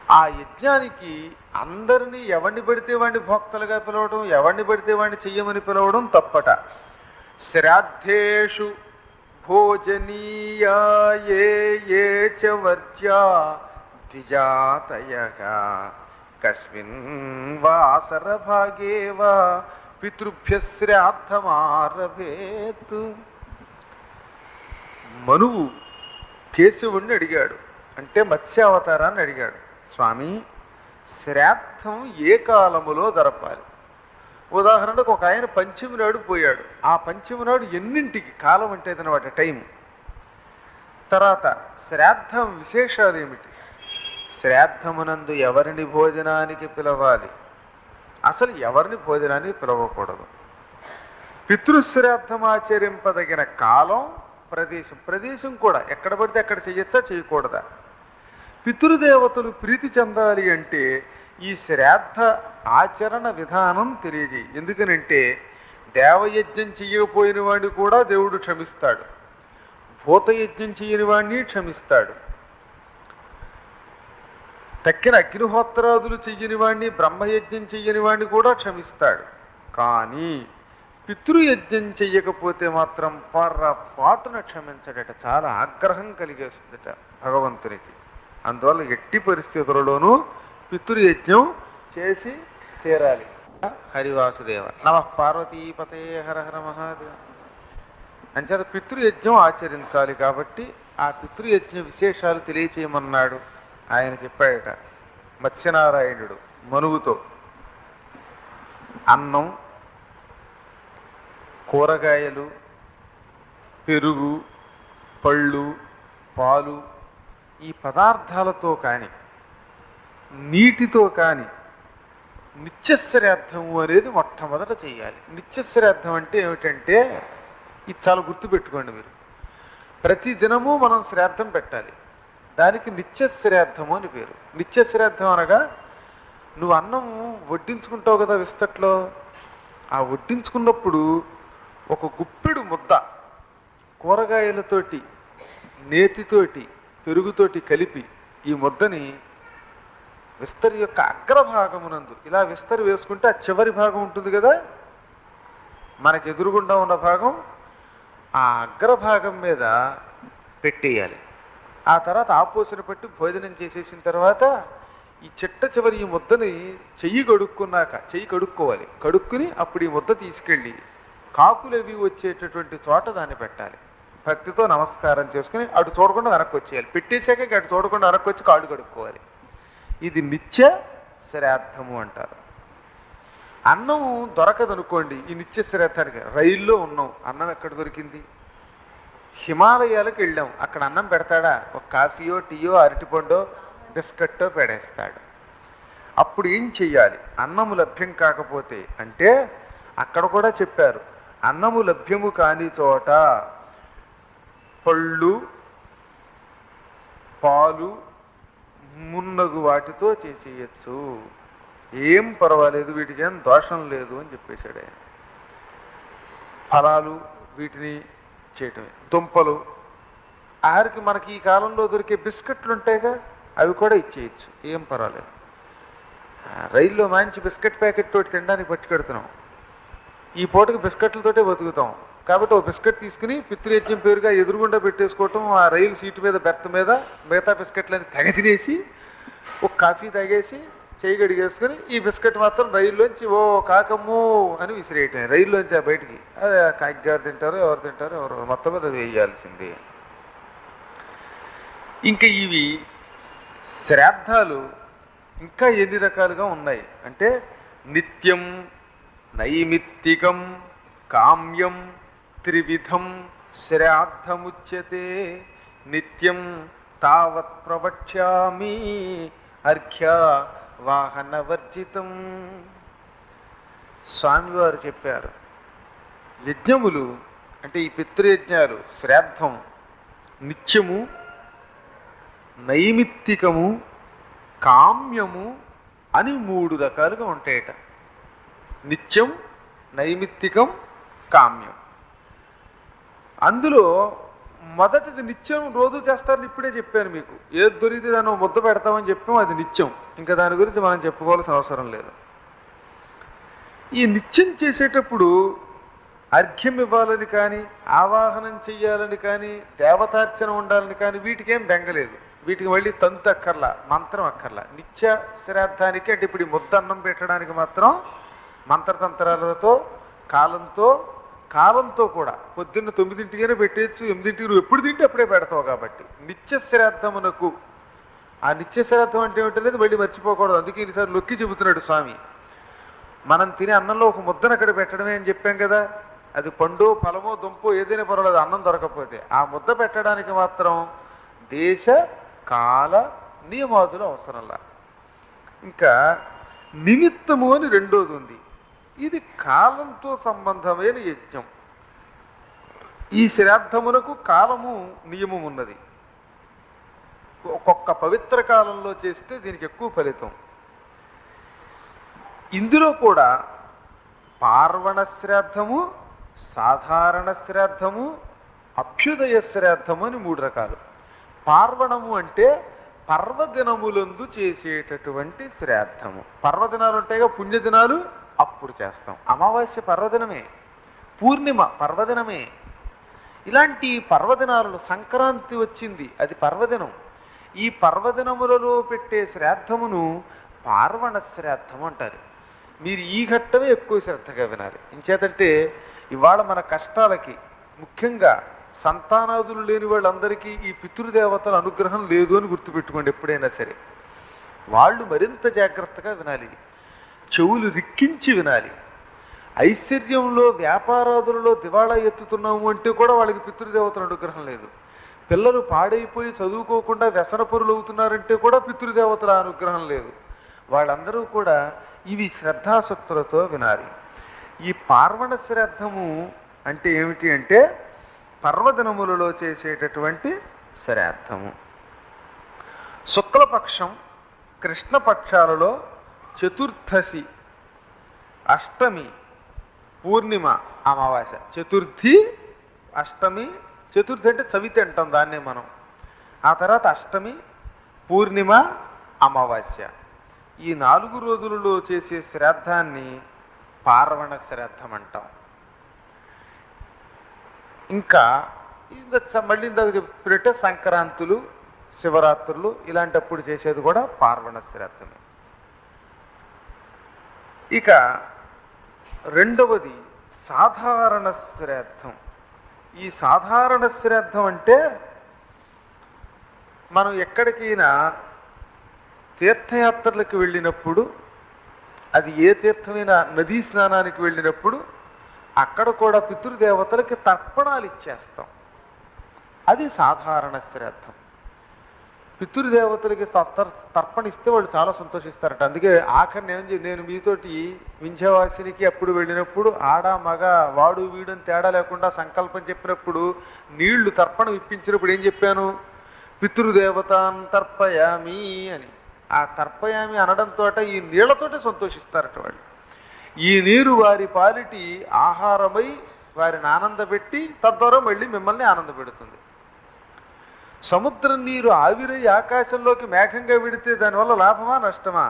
ఆ యజ్ఞానికి అందరినీ ఎవరిని పడితే వాడిని భోక్తలుగా పిలవడం, ఎవరిని పడితే వాడిని చెయ్యమని పిలవడం తప్పట. శ్రాద్ధేషు భోజనీయా ఏ చ వర్జ్యా ద్విజాతయః కస్మిన్ వాసర భాగే వా పితృభ్యః శ్రాద్ధమారభేత్. మనువు కేశవుణ్ణి అడిగాడు, అంటే మత్స్యావతారాన్ని అడిగాడు, స్వామి శ్రాద్ధం ఏ కాలములో జరపాలి? ఉదాహరణకు ఒక ఆయన పంచమి నాడు పోయాడు. ఆ పంచమి నాడు ఎన్నింటికి కాలం అంటే అన్నమాట టైం. తర్వాత శ్రాద్ధం విశేషాలు ఏమిటి? శ్రాద్ధమునందు ఎవరిని భోజనానికి పిలవాలి, అసలు ఎవరిని భోజనానికి పిలవకూడదు, పితృశ్రాద్ధం ఆచరింపదగిన కాలం, ప్రదేశం. ప్రదేశం కూడా ఎక్కడ పడితే అక్కడ చేయొచ్చా చేయకూడదా? పితృదేవతలు ప్రీతి చెందాలి అంటే ఈ శ్రాద్ధ ఆచరణ విధానం తెలియజేయి. ఎందుకనంటే దేవయజ్ఞం చెయ్యకపోయిన వాడిని కూడా దేవుడు క్షమిస్తాడు, భూతయజ్ఞం చేయని వాడిని క్షమిస్తాడు, తక్కిన అగ్నిహోత్రాదులు చెయ్యని వాడిని, బ్రహ్మయజ్ఞం చెయ్యని వాడిని కూడా క్షమిస్తాడు. కానీ పితృయజ్ఞం చెయ్యకపోతే మాత్రం పొరపాటున క్షమించడట. చాలా ఆగ్రహం కలిగేస్తుందట భగవంతునికి. అందువల్ల ఎట్టి పరిస్థితులలోనూ పితృయజ్ఞం చేసి తీరాలి. హరివాసుదేవ నమః. పార్వతీపతే హర హర మహాదేవ. అంచేత పితృయజ్ఞం ఆచరించాలి కాబట్టి ఆ పితృయజ్ఞ విశేషాలు తెలియచేయమన్నాడు. ఆయన చెప్పాడట మత్స్యనారాయణుడు మనువుతో. అన్నం, కూరగాయలు, పెరుగు, పళ్ళు, పాలు ఈ పదార్థాలతో కానీ నీటితో కానీ నిత్యశ్రాద్ధము అనేది మొట్టమొదట చేయాలి. నిత్యశ్రాద్ధం అంటే ఏమిటంటే ఇది చాలా గుర్తుపెట్టుకోండి మీరు. ప్రతి దినము మనం శ్రాద్ధం పెట్టాలి. దానికి నిత్యశ్రాద్ధము అని పేరు. నిత్యశ్రాద్ధం అనగా నువ్వు అన్నం వడ్డించుకుంటావు కదా విస్తట్లో, ఆ వడ్డించుకున్నప్పుడు ఒక గుప్పెడు ముద్ద కూరగాయలతోటి నేతితోటి పెరుగుతోటి కలిపి ఈ ముద్దని విస్తరి యొక్క అగ్రభాగమునందు ఇలా విస్తరి వేసుకుంటే ఆ చివరి భాగం ఉంటుంది కదా, మనకు ఎదురుగుండా ఉన్న భాగం, ఆ అగ్రభాగం మీద పెట్టేయాలి. ఆ తర్వాత ఆపోసన పట్టి భోజనం చేసేసిన తర్వాత ఈ చిట్ట చివరి ఈ ముద్దని చెయ్యి కడుక్కున్నాక చెయ్యి కడుక్కోవాలి. కడుక్కుని అప్పుడు ఈ ముద్ద తీసుకెళ్ళి కాకులు అవి వచ్చేటటువంటి చోట దాన్ని పెట్టాలి. భక్తితో నమస్కారం చేసుకుని అటు చూడకుండా వెనక్కి వచ్చేయాలి. పెట్టేశాక అటు చూడకుండా వెనక్కి వచ్చి కాళ్ళు కడుక్కోవాలి. ఇది నిత్య శ్రాద్ధము అంటారు. అన్నం దొరకదనుకోండి ఈ నిత్య శ్రాద్ధానికి. రైల్లో ఉన్నాం, అన్నం ఎక్కడ దొరికింది? హిమాలయాలకు వెళ్ళాం, అక్కడ అన్నం పెడతాడా? ఒక కాఫీయో టీయో అరటిపండో బిస్కట్టో పెడేస్తాడు. అప్పుడు ఏం చెయ్యాలి? అన్నము లభ్యం కాకపోతే అంటే అక్కడ కూడా చెప్పారు, అన్నము లభ్యము కాని చోట పళ్ళు, పాలు మున్నగు వాటితో చేసేయచ్చు, ఏం పర్వాలేదు, వీటికి ఏం దోషం లేదు అని చెప్పేశాడు ఆయన. ఫలాలు వీటిని చేయటమే. దుంపలు, ఆఖరికి మనకి ఈ కాలంలో దొరికే బిస్కెట్లు ఉంటాయిగా, అవి కూడా ఇచ్చేయచ్చు, ఏం పర్వాలేదు. రైల్లో మంచి బిస్కెట్ ప్యాకెట్ తోటి తినడానికి పట్టుకెడుతున్నాం, ఈ పూటకి బిస్కెట్లతోటే బతుకుతాం కాబట్టి ఒక బిస్కెట్ తీసుకుని పితృయజ్ఞం పేరుగా ఎదురుగుండా పెట్టేసుకోవటం, ఆ రైలు సీటు మీద బెర్త్ మీద మిగతా బిస్కెట్లని తెగ తినేసి ఒక కాఫీ తాగేసి చేయి గడిగేసుకుని ఈ బిస్కెట్ మాత్రం రైల్లోంచి ఓ కాకమ్ము అని విసిరేయటం. రైల్లోంచి ఆ బయటికి అదే కాకి గారు తింటారో ఎవరు తింటారో ఎవరు మొత్తం మీద అది వేయాల్సిందే. ఇంకా ఇవి శ్రాద్ధాలు ఇంకా ఎన్ని రకాలుగా ఉన్నాయి అంటే నిత్యం, నైమిత్తికం, కామ్యం, త్రివిధం శ్రాద్ధముచ్యతే. నిత్యం తావత్ ప్రవక్ష్యామి అర్ఘ్య వాహనవర్జితం. స్వామివారు చెప్పారు, యజ్ఞములు అంటే ఈ పితృయజ్ఞాలు, శ్రాద్ధం నిత్యము, నైమిత్తికము, కామ్యము అని 3 రకాలుగా ఉంటాయట. నిత్యం, నైమిత్తికం, కామ్యం. అందులో మొదటిది నిత్యం రోజు చేస్తారని ఇప్పుడే చెప్పాను మీకు. ఏది దొరికితే దాన్ని ముద్ద పెడతామని చెప్పాం, అది నిత్యం. ఇంకా దాని గురించి మనం చెప్పుకోవాల్సిన అవసరం లేదు. ఈ నిత్యం చేసేటప్పుడు అర్ఘ్యం ఇవ్వాలని కానీ, ఆవాహనం చెయ్యాలని కానీ, దేవతార్చన ఉండాలని కానీ వీటికేం బెంగలేదు. వీటికి మళ్ళీ తంతు అక్కర్లా, మంత్రం అక్కర్లా. నిత్య శ్రాద్ధానికి అంటే ఇప్పుడు ఈ ముద్ద అన్నం పెట్టడానికి మాత్రం మంత్రతంత్రాలతో కాలంతో కూడా పొద్దున్న 9ంటికైనా పెట్టేయచ్చు, 8ంటికి నువ్వు ఎప్పుడు తింటే అప్పుడే పెడతావు కాబట్టి నిత్య శ్రాద్ధమునకు. ఆ నిత్య శ్రాద్ధం అంటే ఏమిటనేది మళ్ళీ మర్చిపోకూడదు. అందుకే ఈసారి నొక్కి చెబుతున్నాడు స్వామి. మనం తినే అన్నంలో ఒక ముద్దను అక్కడ పెట్టడమే అని చెప్పాం కదా, అది పండు ఫలమో దుంపో ఏదైనా పర్వాలేదు అన్నం దొరకకపోతే. ఆ ముద్ద పెట్టడానికి మాత్రం దేశ కాల నియమాదులు అవసరంలా. ఇంకా నిమిత్తము అని రెండోది ఉంది. ఇది కాలంతో సంబంధమైన యజ్ఞం. ఈ శ్రాద్ధమునకు కాలము నియమం ఉన్నది. ఒక్కొక్క పవిత్ర కాలంలో చేస్తే దీనికి ఎక్కువ ఫలితం. ఇందులో కూడా పార్వణ శ్రాద్ధము, సాధారణ శ్రాద్ధము, అభ్యుదయ శ్రాద్ధము అని 3 రకాలు. పార్వణము అంటే పర్వదినములందు చేసేటటువంటి శ్రాద్ధము. పర్వదినాలు ఉంటాయిగా, పుణ్యదినాలు, అప్పుడు చేస్తాం. అమావాస్య పర్వదినమే, పూర్ణిమ పర్వదినమే. ఇలాంటి పర్వదినాలలో సంక్రాంతి వచ్చింది, అది పర్వదినం. ఈ పర్వదినములలో పెట్టే శ్రాద్ధమును పార్వణ శ్రాద్ధం అంటారు. మీరు ఈ ఘట్టమే ఎక్కువ శ్రద్ధగా వినాలి. ఇంచేతంటే ఇవాళ మన కష్టాలకి ముఖ్యంగా సంతానాదులు లేని వాళ్ళందరికీ ఈ పితృదేవతల అనుగ్రహం లేదు అని గుర్తుపెట్టుకోండి ఎప్పుడైనా సరే. వాళ్ళు మరింత జాగ్రత్తగా వినాలి, చెవులు రిక్కించి వినాలి. ఐశ్వర్యంలో వ్యాపారాదులలో దివాళా ఎత్తుతున్నాము అంటే కూడా వాళ్ళకి పితృదేవతల అనుగ్రహం లేదు. పిల్లలు పాడైపోయి చదువుకోకుండా వ్యసనపరులు అవుతున్నారంటే కూడా పితృదేవతల అనుగ్రహం లేదు. వాళ్ళందరూ కూడా ఇవి శ్రద్ధాసక్తులతో వినాలి. ఈ పార్వణ శ్రాద్ధము అంటే ఏమిటి అంటే పర్వదినములలో చేసేటటువంటి శ్రాద్ధము. శుక్లపక్షం కృష్ణపక్షాలలో చతుర్దశి, అష్టమి, పూర్ణిమ, అమావాస్య. చతుర్థి, అష్టమి, చతుర్థి అంటే చవితి అంటాం దాన్నే మనం. ఆ తర్వాత అష్టమి, పూర్ణిమ, అమావాస్య. ఈ 4 రోజులలో చేసే శ్రాద్ధాన్ని పార్వణ శ్రాద్ధం అంటాం. ఇంకా మళ్ళీ ఇందాక చెప్పినట్టే సంక్రాంతులు, శివరాత్రులు ఇలాంటప్పుడు చేసేది కూడా పార్వణ శ్రాద్ధమే. ఇక రెండవది సాధారణ శ్రాద్ధం. ఈ సాధారణ శ్రాద్ధం అంటే మనం ఎక్కడికైనా తీర్థయాత్రలకు వెళ్ళినప్పుడు, అది ఏ తీర్థమైనా నదీ స్నానానికి వెళ్ళినప్పుడు అక్కడ కూడా పితృదేవతలకి తర్పణాలు ఇచ్చేస్తాం. అది సాధారణ శ్రాద్ధం. పితృదేవతలకి తర్పణ ఇస్తే వాళ్ళు చాలా సంతోషిస్తారట. అందుకే ఆఖరి నేను మీతోటి వింధ్యవాసినికి అప్పుడు వెళ్ళినప్పుడు ఆడ మగ వాడు వీడని తేడా లేకుండా సంకల్పం చెప్పినప్పుడు నీళ్లు తర్పణం ఇప్పించినప్పుడు ఏం చెప్పాను? పితృదేవతాన్ తర్పయామి అని. ఆ తర్పయామి అనడంతో ఈ నీళ్లతోటే సంతోషిస్తారట వాళ్ళు. ఈ నీరు వారి పాలిటి ఆహారమై వారిని ఆనందపెట్టి తద్వారా మళ్ళీ మిమ్మల్ని ఆనందపెడుతుంది. సముద్రం నీరు ఆవిరై ఆకాశంలోకి మేఘంగా విడితే దానివల్ల లాభమా నష్టమా?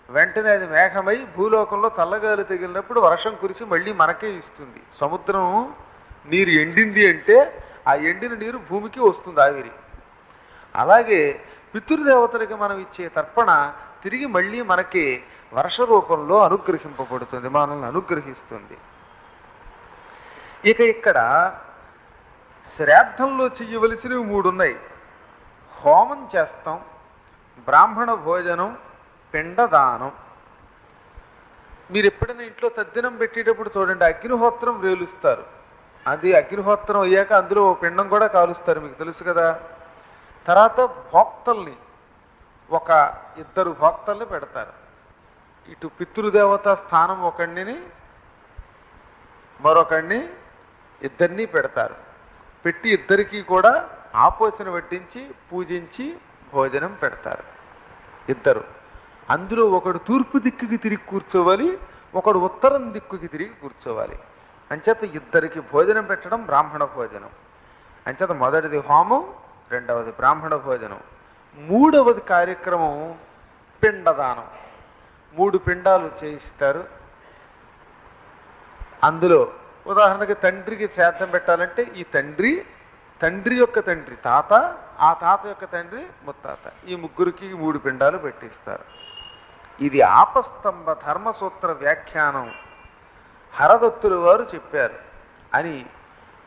వెంటనే అది మేఘమై భూలోకంలో చల్లగాలి తగిలినప్పుడు వర్షం కురిసి మళ్ళీ మనకే ఇస్తుంది. సముద్రం నీరు ఎండింది అంటే ఆ ఎండిన నీరు భూమికి వస్తుంది ఆవిరి. అలాగే పితృదేవతలకి మనం ఇచ్చే తర్పణ తిరిగి మళ్ళీ మనకి వర్ష రూపంలో అనుగ్రహింపబడుతుంది, మనల్ని అనుగ్రహిస్తుంది. ఇక ఇక్కడ శ్రాద్ధంలో చెయ్యవలసినవి 3 ఉన్నాయి. హోమం చేస్తాం, బ్రాహ్మణ భోజనం, పిండదానం. మీరు ఎప్పుడైనా ఇంట్లో తద్దినం పెట్టేటప్పుడు చూడండి, అగ్నిహోత్రం వేలుస్తారు. అది అగ్నిహోత్రం అయ్యాక అందులో పిండం కూడా కాలుస్తారు, మీకు తెలుసు కదా. తర్వాత భోక్తల్ని 1-2 భోక్తల్ని పెడతారు. ఇటు పితృదేవత స్థానం ఒకడిని మరొకడిని ఇద్దరిని పెడతారు. పెట్టి ఇద్దరికీ కూడా ఆపోసన వడ్డించి పూజించి భోజనం పెడతారు. ఇద్దరు అందులో ఒకడు తూర్పు దిక్కుకి తిరిగి కూర్చోవాలి, ఒకడు ఉత్తరం దిక్కుకి తిరిగి కూర్చోవాలి. అంచేత ఇద్దరికి భోజనం పెట్టడం బ్రాహ్మణ భోజనం. అంచేత మొదటిది హోమం, రెండవది బ్రాహ్మణ భోజనం, మూడవది కార్యక్రమం పిండదానం. 3 పిండాలు చేయిస్తారు. అందులో ఉదాహరణకి తండ్రికి శ్రాద్ధం పెట్టాలంటే ఈ తండ్రి యొక్క తండ్రి తాత, ఆ తాత యొక్క తండ్రి ముత్తాత, ఈ ముగ్గురికి 3 పిండాలు పెట్టిస్తారు. ఇది ఆపస్తంభ ధర్మసూత్ర వ్యాఖ్యానం హరదత్తుల వారు చెప్పారు అని.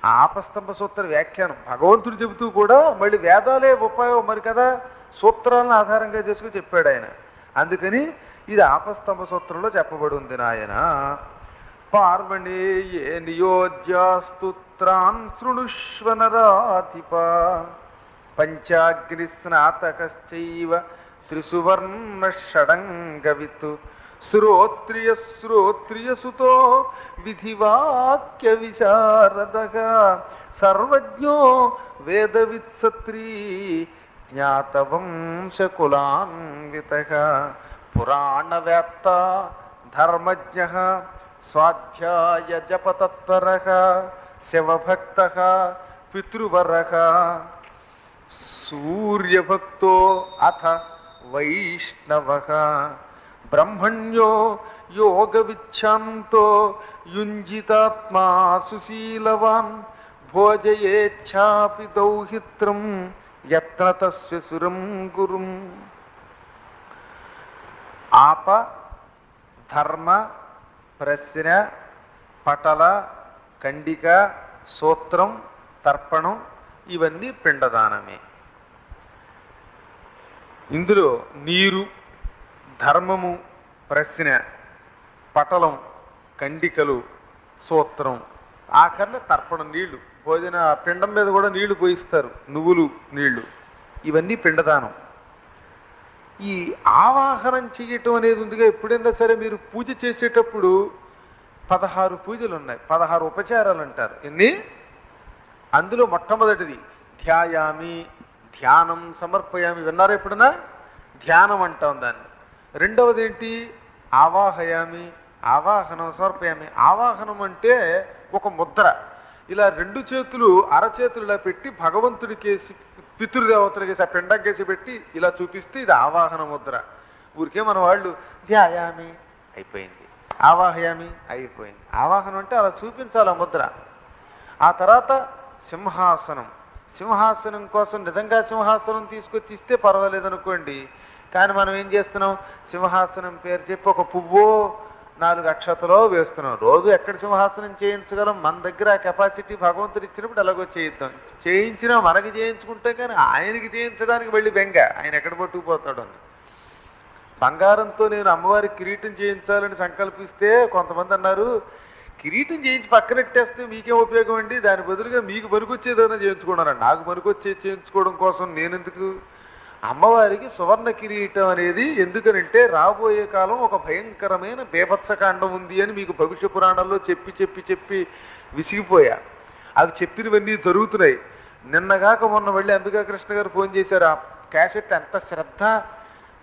ఆ ఆపస్తంభ సూత్ర వ్యాఖ్యానం భగవంతుడు చెబుతూ కూడా మళ్ళీ వేదాలే ఉపాయం మరి కదా, సూత్రాలను ఆధారంగా చేసుకుని చెప్పాడు ఆయన. అందుకని ఇది ఆపస్తంభ సూత్రంలో చెప్పబడి ఉంది నాయన. పార్వణేయే నియోజ్యాస్తుత్రాన్ శృణుష్వనరాధిప పంచాగ్ని స్నాతకశ్చైవ త్రిసువర్ణ షడంగవిత్ శ్రోత్రియసుతో విధివాక్య విశారదగా సర్వజ్ఞో వేదవిత్సత్రీ జ్ఞాతవంశకులాన్వితః పురాణవేత్త ధర్మజ్ఞః స్వాధ్యాయ జపతత్పరః శివభక్తః పితృవరః సూర్యభక్తో అథ వైష్ణవః బ్రహ్మణ్యో యోగవిచ్ఛాంతో యుంజితాత్మా సుశీలవాన్ భోజయేచ్ఛాపి దౌహిత్రం యత్న తస్య సురం గురుం. ఆప, ధర్మ, ప్రశ్న, పటల, ఖండిక, సూత్రం, తర్పణం ఇవన్నీ పిండదానమే. ఇందులో నీరు, ధర్మము, ప్రశ్న, పటలం, కండికలు, సూత్రం, ఆఖరిన తర్పణం నీళ్లు. భోజన పిండం మీద కూడా నీళ్లు పోయిస్తారు, నువ్వులు నీళ్లు. ఇవన్నీ పిండదానం. ఈ ఆవాహనం చేయటం అనేది ఉందిగా, ఎప్పుడైనా సరే మీరు పూజ చేసేటప్పుడు 16 పూజలు ఉన్నాయి, 16 ఉపచారాలు అంటారు. ఎన్ని? అందులో మొట్టమొదటిది ధ్యాయామి, ధ్యానం సమర్పయామి. విన్నారా ఎప్పుడన్నా? ధ్యానం అంటాం దాన్ని. రెండవది ఏంటి? ఆవాహయామి, ఆవాహనం సమర్పయామి. ఆవాహనం అంటే ఒక ముద్ర, ఇలా 2 చేతులు అరచేతులు ఇలా పెట్టి భగవంతుడికేసి, పితృదేవతలకేసి, ఆ పిండంకేసి పెట్టి ఇలా చూపిస్తే ఇది ఆవాహన ముద్ర. ఊరికే మన వాళ్ళు ధ్యాయామి అయిపోయింది, ఆవాహయామి అయిపోయింది. ఆవాహనం అంటే అలా చూపించాలి ఆ ముద్ర. ఆ తర్వాత సింహాసనం. సింహాసనం కోసం నిజంగా సింహాసనం తీసుకొచ్చి ఇస్తే పర్వాలేదు అనుకోండి, కానీ మనం ఏం చేస్తున్నాం? సింహాసనం పేరు చెప్పి ఒక పువ్వో 4 అక్షతలో వేస్తున్నాం. రోజు ఎక్కడ సింహాసనం చేయించగలం? మన దగ్గర ఆ కెపాసిటీ భగవంతుడు ఇచ్చినప్పుడు ఎలాగో చేయిద్దాం. చేయించినా మనకి చేయించుకుంటే, కానీ ఆయనకి చేయించడానికి వెళ్ళి బెంగ, ఆయన ఎక్కడ పట్టుకుపోతాడు అని. బంగారంతో నేను అమ్మవారికి కిరీటం చేయించాలని సంకల్పిస్తే కొంతమంది అన్నారు, కిరీటం చేయించి పక్కనెట్టేస్తే మీకేం ఉపయోగం అండి, దాని బదులుగా మీకు పనికొచ్చేదైనా చేయించుకున్నాను. నాకు పనికొచ్చే చేయించుకోవడం కోసం నేనెందుకు? అమ్మవారికి సువర్ణ కిరీటం అనేది ఎందుకనంటే రాబోయే కాలం ఒక భయంకరమైన బీభత్సకాండం ఉంది అని మీకు భవిష్య పురాణాల్లో చెప్పి చెప్పి చెప్పి విసిగిపోయా. అవి చెప్పినవన్నీ జరుగుతున్నాయి. నిన్నగాక మొన్న వెళ్ళి అంబికా కృష్ణ గారు ఫోన్ చేశారు. ఆ క్యాసెట్ ఎంత శ్రద్ధ,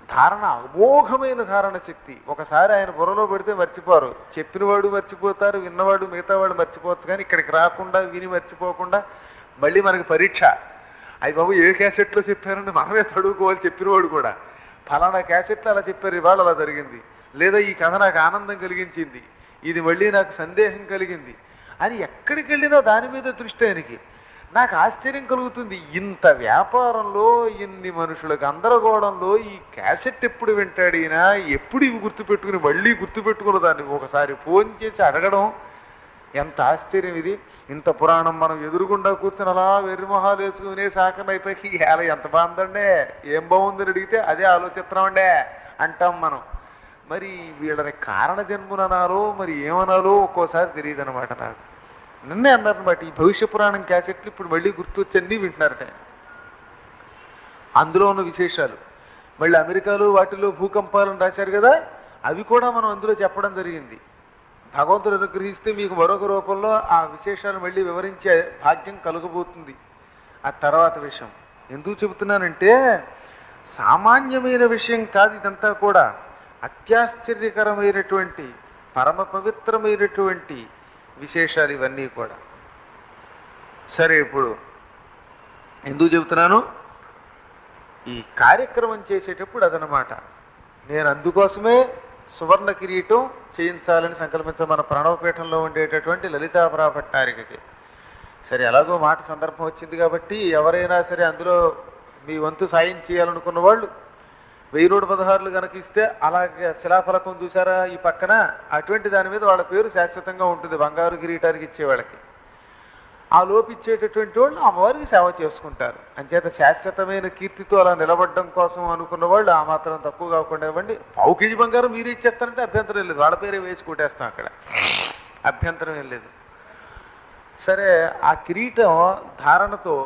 ధారణ, అమోఘమైన ధారణ శక్తి. ఒకసారి ఆయన బుర్రలో పెడితే మర్చిపోరు. చెప్పినవాడు మర్చిపోతారు, విన్నవాడు మిగతా వాడు మర్చిపోవచ్చు, కానీ ఇక్కడికి రాకుండా విని మర్చిపోకుండా మళ్ళీ మనకి పరీక్ష. అయ్యి బాబు ఏ క్యాసెట్లో చెప్పారని మనమే చదువుకోవాలి. చెప్పినవాడు కూడా ఫలానా క్యాసెట్లో అలా చెప్పారు, ఇవాళ అలా జరిగింది, లేదా ఈ కథ నాకు ఆనందం కలిగించింది, ఇది మళ్ళీ నాకు సందేహం కలిగింది అని ఎక్కడికి వెళ్ళినా దాని మీద దృష్టి ఆయనకి. నాకు ఆశ్చర్యం కలుగుతుంది, ఇంత వ్యాపారంలో, ఇన్ని మనుషుల గందరగోళంలో ఈ క్యాసెట్ ఎప్పుడు వింటాడు ఈయన, ఎప్పుడు ఇవి గుర్తుపెట్టుకుని మళ్ళీ గుర్తుపెట్టుకున్న దాన్ని ఒకసారి ఫోన్ చేసి అడగడం ఎంత ఆశ్చర్యం ఇది. ఇంత పురాణం మనం ఎదురుగుండా కూర్చొని అలా వెర్రిమొహాలు వేసుకునే సాకన అయిపోయి ఇలా ఎంత బాగుందండే, ఏం బాగుందని అడిగితే అదే ఆలోచిస్తున్నామండే అంటాం మనం. మరి వీళ్ళని కారణ జన్ముననాలో మరి ఏమనాలో ఒక్కోసారి తెలియదు అనమాట. నాకు నిన్నే అన్నారనమాట, ఈ భవిష్య పురాణం క్యాసెట్లు ఇప్పుడు మళ్ళీ గుర్తొచ్చన్నీ వింటున్నారట. అందులో ఉన్న విశేషాలు మళ్ళీ అమెరికాలో వాటిలో భూకంపాలను రాశారు కదా, అవి కూడా మనం అందులో చెప్పడం జరిగింది. భగవంతుడు అనుగ్రహిస్తే మీకు మరొక రూపంలో ఆ విశేషాలు మళ్ళీ వివరించే భాగ్యం కలుగబోతుంది. ఆ తర్వాత విషయం ఎందుకు చెబుతున్నానంటే, సామాన్యమైన విషయం కాదు ఇదంతా కూడా. అత్యాశ్చర్యకరమైనటువంటి పరమ పవిత్రమైనటువంటి విశేషాలు ఇవన్నీ కూడా. సరే, ఇప్పుడు ఎందుకు చెబుతున్నాను? ఈ కార్యక్రమం చేసేటప్పుడు అదనమాట. నేను అందుకోసమే సువర్ణ కిరీటం చేయించాలని సంకల్పించ మన ప్రణవపీఠంలో ఉండేటటువంటి లలితాపరా భట్టారికకి. సరే, ఎలాగో మాట సందర్భం వచ్చింది కాబట్టి ఎవరైనా సరే అందులో మీ వంతు సాయం చేయాలనుకున్న వాళ్ళు 1016 కనుక ఇస్తే, అలాగే శిలాఫలకం చూసారా ఈ పక్కన, అటువంటి దాని మీద వాళ్ళ పేరు శాశ్వతంగా ఉంటుంది బంగారు కిరీటానికి ఇచ్చేవాళ్ళకి. ఆ లోపు ఇచ్చేటటువంటి వాళ్ళు అమ్మవారికి సేవ చేసుకుంటారు. అంచేత శాశ్వతమైన కీర్తితో అలా నిలబడడం కోసం అనుకున్న వాళ్ళు ఆ మాత్రం తక్కువ కాకుండా ఇవ్వండి. 1/4 కేజీ బంగారం మీరే ఇచ్చేస్తారంటే అభ్యంతరం లేదు, వాళ్ళ పేరే వేసి కొట్టేస్తాం, అక్కడ అభ్యంతరం ఏం లేదు. సరే, ఆ కిరీటం ధారణతో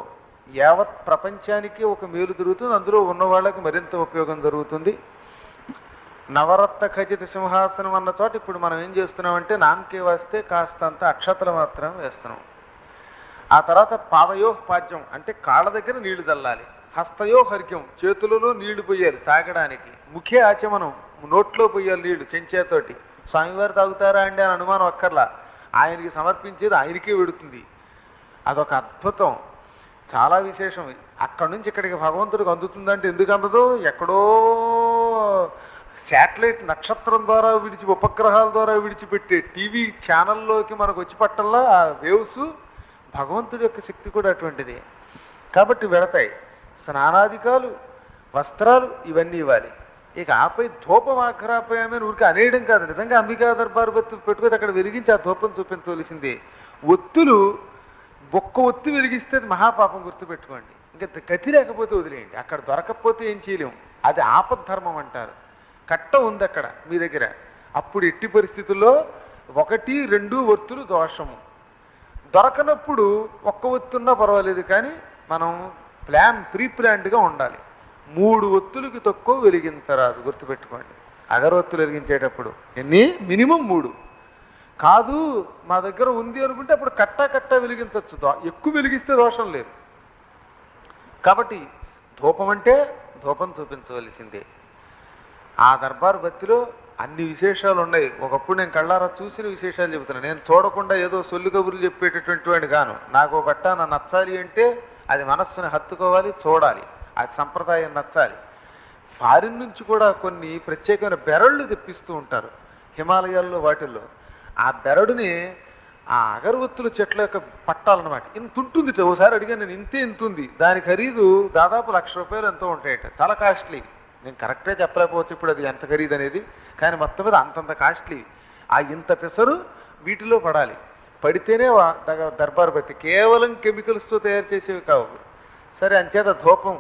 యావత్ ప్రపంచానికి ఒక మేలు జరుగుతుంది, అందులో ఉన్న వాళ్ళకి మరింత ఉపయోగం జరుగుతుంది. నవరత్న ఖచ్చిత సింహాసనం అన్న చోట ఇప్పుడు మనం ఏం చేస్తున్నామంటే, నామకే వస్తే కాస్తంత అక్షతలు మాత్రం వేస్తున్నాం. ఆ తర్వాత పాదయో పాద్యం అంటే కాళ్ళ దగ్గర నీళ్లు చల్లాలి. హస్తయో హర్గ్యం చేతులలో నీళ్లు పోయాలి తాగడానికి. ముఖే ఆచమనం నోట్లో పోయాలి నీళ్లు చెంచేతోటి. స్వామివారు తాగుతారా అండి అని అనుమానం అక్కర్లా, ఆయనకి సమర్పించేది ఆయనకే వెడుతుంది. అదొక అద్భుతం, చాలా విశేషం. అక్కడి నుంచి ఇక్కడికి భగవంతుడికి అందుతుందంటే ఎందుకు అందదో, ఎక్కడో శాటిలైట్ నక్షత్రం ద్వారా ఉపగ్రహాల ద్వారా విడిచిపెట్టే టీవీ ఛానల్లోకి మనకు వచ్చి పట్టల్లా ఆ వేవ్స్, భగవంతుడి యొక్క శక్తి కూడా అటువంటిది కాబట్టి వెళతాయి. స్నానాధికాలు, వస్త్రాలు ఇవన్నీ ఇవ్వాలి. ఇక ఆపై ధూపం ఆఖరాపయామని ఊరికి అనేయడం కాదు, నిజంగా అంబికా దర్బారు బత్తు పెట్టుకొని అక్కడ వెలిగించి ఆ ధూపం చూపించవలసిందే. ఒత్తులు ఒక్క ఒత్తి వెలిగిస్తే అది మహాపాపం, గుర్తుపెట్టుకోండి. ఇంకా గతి లేకపోతే వదిలేయండి. అక్కడ దొరకకపోతే ఏం చేయలేము. అది ఆపద్ధర్మం అంటారు. కట్ట ఉంది అక్కడ మీ దగ్గర, అప్పుడు ఎట్టి పరిస్థితుల్లో 1, 2 ఒత్తులు దోషము. దొరకనప్పుడు ఒక్క ఒత్తి ఉన్నా పర్వాలేదు, కానీ మనం ప్రీ ప్లాన్డ్గా ఉండాలి. 3 ఒత్తులకి తక్కువ వెలిగించరాదు, గుర్తుపెట్టుకోండి. అగరొత్తులు వెలిగించేటప్పుడు ఎన్ని? మినిమం 3. కాదు మా దగ్గర ఉంది అనుకుంటే అప్పుడు కట్ట వెలిగించవచ్చు. ఎక్కువ వెలిగిస్తే దోషం లేదు. కాబట్టి ధూపం అంటే ధూపం చూపించవలసిందే. ఆ దర్బారు బత్తిలో అన్ని విశేషాలు ఉన్నాయి. ఒకప్పుడు నేను కళ్ళారా చూసిన విశేషాలు చెబుతున్నాను. నేను చూడకుండా ఏదో సొల్లు కబుర్లు చెప్పేటటువంటి వాడిని గాను. నాకు ఒక గట్ట నా నచ్చాలి అంటే అది మనస్సుని హత్తుకోవాలి, చూడాలి, అది సంప్రదాయం నచ్చాలి. ఫారిన్ నుంచి కూడా కొన్ని ప్రత్యేకమైన బెరళ్ళు తెప్పిస్తూ ఉంటారు హిమాలయాల్లో, వాటిల్లో. ఆ బెరడుని ఆ అగరవత్తుల చెట్ల యొక్క పట్టాలన్నమాట. ఇంత ఉంటుంది. ఒకసారి అడిగాను నేను, ఇంత ఉంది. దాని ఖరీదు దాదాపు ₹1,00,000 ఎంతో ఉంటాయట. చాలా కాస్ట్లీ. నేను కరెక్ట్గా చెప్పలేకపోవచ్చు ఇప్పుడు అది ఎంత ఖరీదు అనేది, కానీ మొత్తం మీద అంతంత కాస్ట్లీ. ఆ ఇంత పెసరు వీటిలో పడాలి. పడితేనే దర్బారు బత్తి. కేవలం కెమికల్స్తో తయారు చేసేవి కావు. సరే, అంచేత ధూపం.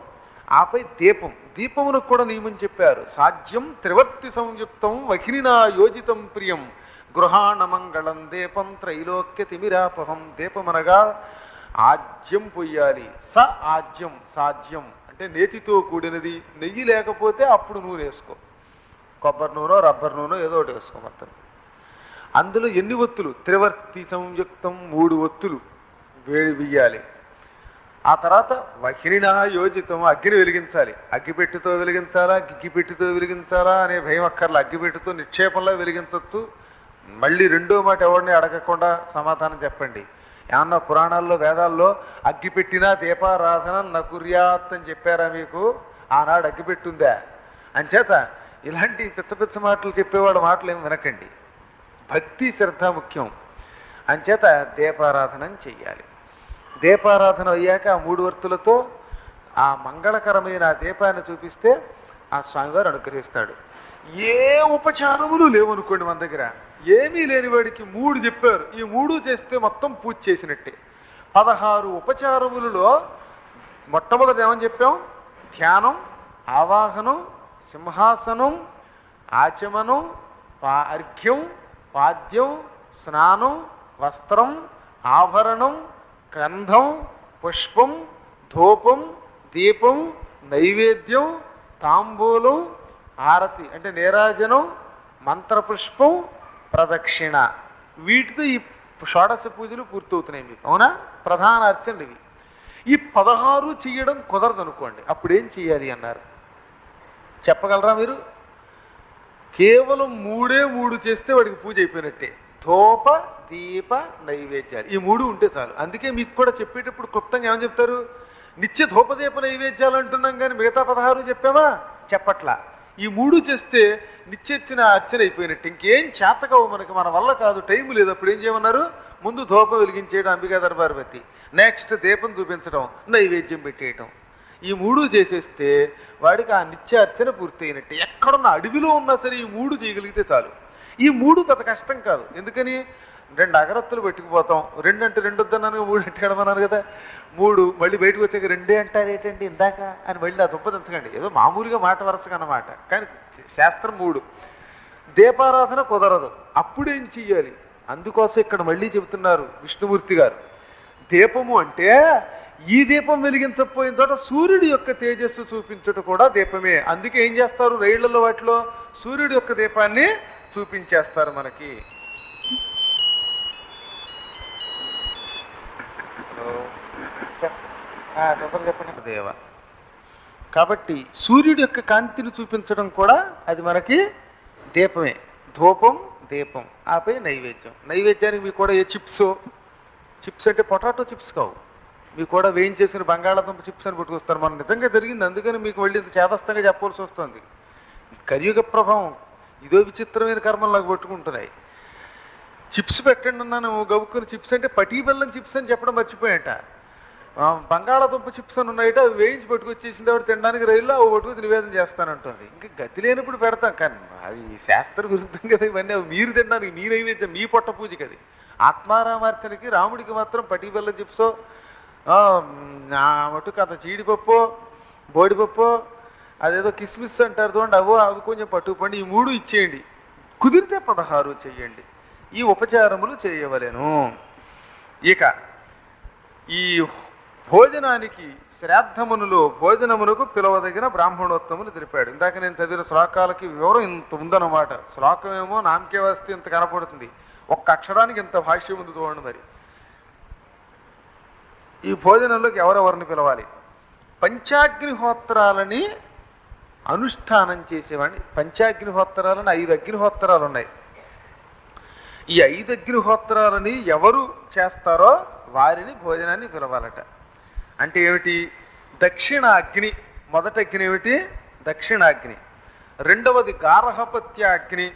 ఆపై దీపం. దీపమునకు కూడా నియమం చెప్పారు. సాధ్యం త్రివర్తి సంయుక్తం వహినినా యోజితం ప్రియం గృహాణమంగళం దీపం త్రైలోక్య తిమిరాపహం. దీపమనగా ఆజ్యం పొయ్యాలి. ఆజ్యం, సాధ్యం అంటే నేతితో కూడినది. నెయ్యి లేకపోతే అప్పుడు నూనె వేసుకో, కొబ్బరి నూనె, రబ్బర్ నూనె ఏదో ఒకటి వేసుకో. మొత్తం అందులో ఎన్ని ఒత్తులు? త్రివర్తి సంయుక్తం 3 ఒత్తులు వేయాలి. ఆ తర్వాత వహినినా యోజితం, అగ్గిని వెలిగించాలి. అగ్గిపెట్టితో వెలిగించాలా, గిగ్గిపెట్టితో వెలిగించాలా అనే భయం అక్కర్లా. అగ్గిపెట్టితో నిక్షేపంలో వెలిగించవచ్చు. మళ్ళీ రెండో మాట ఎవరిని అడగకుండా సమాధానం చెప్పండి. ఏమన్నా పురాణాల్లో, వేదాల్లో అగ్గిపెట్టినా దీపారాధన నకుర్యాత్ అని చెప్పారా మీకు? ఆనాడు అగ్గిపెట్టుందా? అంచేత ఇలాంటి పిచ్చ మాటలు చెప్పేవాడు మాటలు ఏమి వినకండి. భక్తి శ్రద్ధ ముఖ్యం. అంచేత దీపారాధన చెయ్యాలి. దీపారాధన అయ్యాక ఆ 3 ఒత్తులతో ఆ మంగళకరమైన ఆ దీపాన్ని చూపిస్తే ఆ స్వామివారు అనుగ్రహిస్తాడు. ఏ ఉపచారములు లేవనుకోండి మన దగ్గర, ఏమీ లేని వాడికి 3 చెప్పారు. ఈ 3 చేస్తే మొత్తం పూజ చేసినట్టే. 16 ఉపచారములలో మొట్టమొదటి ఏమని చెప్పాం? ధ్యానం, ఆవాహనం, సింహాసనం, ఆచమనం, అర్ఘ్యం, పాద్యం, స్నానం, వస్త్రం, ఆభరణం, గంధం, పుష్పం, ధూపం, దీపం, నైవేద్యం, తాంబూలం, హారతి అంటే నీరాజనం, మంత్రపుష్పం, ప్రదక్షిణ. వీటితో ఈ షోడశ పూజలు పూర్తవుతున్నాయి మీకు. అవునా? ప్రధాన అర్చనలు ఇవి. ఈ 16 చేయడం కుదరదు అనుకోండి, అప్పుడేం చేయాలి అన్నారు. చెప్పగలరా మీరు? కేవలం 3 చేస్తే వాడికి పూజ అయిపోయినట్టే. ధూప, దీప, నైవేద్యాలు ఈ 3 ఉంటే చాలు. అందుకే మీకు కూడా చెప్పేటప్పుడు క్లుప్తంగా ఏమని చెప్తారు? నిత్య ధూపదీప నైవేద్యాలు అంటున్నాం, కానీ మిగతా 16 చెప్పామా? చెప్పట్లా. ఈ 3 చేస్తే నిత్యర్చన అర్చన అయిపోయినట్టు. ఇంకేం చేతకవు మనకి, మన వల్ల కాదు, టైం లేదు. అప్పుడు ఏం చేయమన్నారు? ముందు ధూపం వెలిగించేయడం అంబికా దర్బారు బత్తి, నెక్స్ట్ దీపం చూపించడం, నైవేద్యం పెట్టేయటం. ఈ 3 చేసేస్తే వాడికి ఆ నిత్య అర్చన పూర్తయినట్టే. ఎక్కడున్న అడవిలో ఉన్నా సరే ఈ 3 చేయగలిగితే చాలు. ఈ 3 పెద్ద కష్టం కాదు. ఎందుకని? 2 అగరత్తులు పెట్టుకుపోతాం. 2 అంటే 2 వద్దన్నాను, 3 అంటే ఎడమన్నారు కదా. 3 మళ్ళీ బయటకు వచ్చాక 2 అంటారు ఏంటండి ఇందాక అని మళ్ళీ ఆ దుంపదించకండి. ఏదో మామూలుగా మాట వరుసగా అన్నమాట, కానీ శాస్త్రం 3. దీపారాధన కుదరదు. అప్పుడేం చెయ్యాలి? అందుకోసం ఇక్కడ మళ్ళీ చెబుతున్నారు విష్ణుమూర్తి గారు. దీపము అంటే ఈ దీపం వెలిగించకపోయిన చోట సూర్యుడి యొక్క తేజస్సు చూపించట కూడా దీపమే. అందుకే ఏం చేస్తారు? రైళ్లలో వాటిలో సూర్యుడి యొక్క దీపాన్ని చూపించేస్తారు మనకి. చెప్పండి దేవ. కాబట్టి సూర్యుడి యొక్క కాంతిని చూపించడం కూడా అది మనకి దీపమే. ధూపం, దీపం, ఆపై నైవేద్యం. నైవేద్యానికి మీకు కూడా ఏ చిప్స్ అంటే పొటాటో చిప్స్ కావు, మీకు కూడా వేయించేసిన బంగాళాదుంప చిప్స్ అని పట్టుకొస్తారు. మనం నిజంగా జరిగింది, అందుకని మీకు మళ్ళీ చేదస్తంగా చెప్పవలసి వస్తుంది. కలియుగ ప్రభావం ఇదో విచిత్రమైన కర్మల్లాగా పట్టుకుంటున్నాయి. చిప్స్ పెట్టండి అన్నాను, గబుక్కుని చిప్స్ అంటే పటీ బెల్లం చిప్స్ అని చెప్పడం మర్చిపోయాట. బంగాళాదుంప చిప్స్ అని ఉన్నాయట, అవి వేయించి పట్టుకొచ్చేసింది. ఆవిడ తినడానికి రైల్లో అవి పట్టుకొచ్చి నివేదన చేస్తానంటుంది. ఇంకా గతి లేనప్పుడు పెడతాం, కానీ అది శాస్త్ర విరుద్ధం కదా ఇవన్నీ. మీరు తినడానికి మీ నైవేద్యం, మీ పొట్ట పూజకి అది. ఆత్మారామార్చనకి రాముడికి మాత్రం పటీబెల్ల చిప్సో ఆ, నా మటుకు అంత జీడిపప్పు బోడిపప్పు అదేదో కిస్మిస్ అంటారు చూడండి, అవి కొంచెం పట్టుకుపండి, ఈ 3 ఇచ్చేయండి, కుదిరితే 16 చేయండి. ఈ ఉపచారములు చేయవలెను. ఇక ఈ భోజనానికి శ్రాద్ధమునులో భోజనమునకు పిలవదగిన బ్రాహ్మణోత్తములు తెలిపాడు. ఇందాక నేను చదివిన శ్లోకాలకి వివరం ఇంత ఉందన్నమాట. శ్లోకం ఏమో నామకే వస్తే ఇంత కనపడుతుంది, ఒక్క అక్షరానికి ఇంత భాష్యం ఉంది చూడండి. మరి ఈ భోజనంలోకి ఎవరెవరిని పిలవాలి? పంచాగ్నిహోత్రాలని అనుష్ఠానం చేసేవాడిని. పంచాగ్నిహోత్రాలని 5 అగ్నిహోత్రాలు ఉన్నాయి. ఈ 5 అగ్నిహోత్రాలని ఎవరు చేస్తారో వారిని భోజనాన్ని పిలవాలట. అంటే ఏమిటి? దక్షిణాగ్ని, మొదటి అగ్ని ఏమిటి? దక్షిణాగ్ని. రెండవది గార్హపత్య అగ్ని,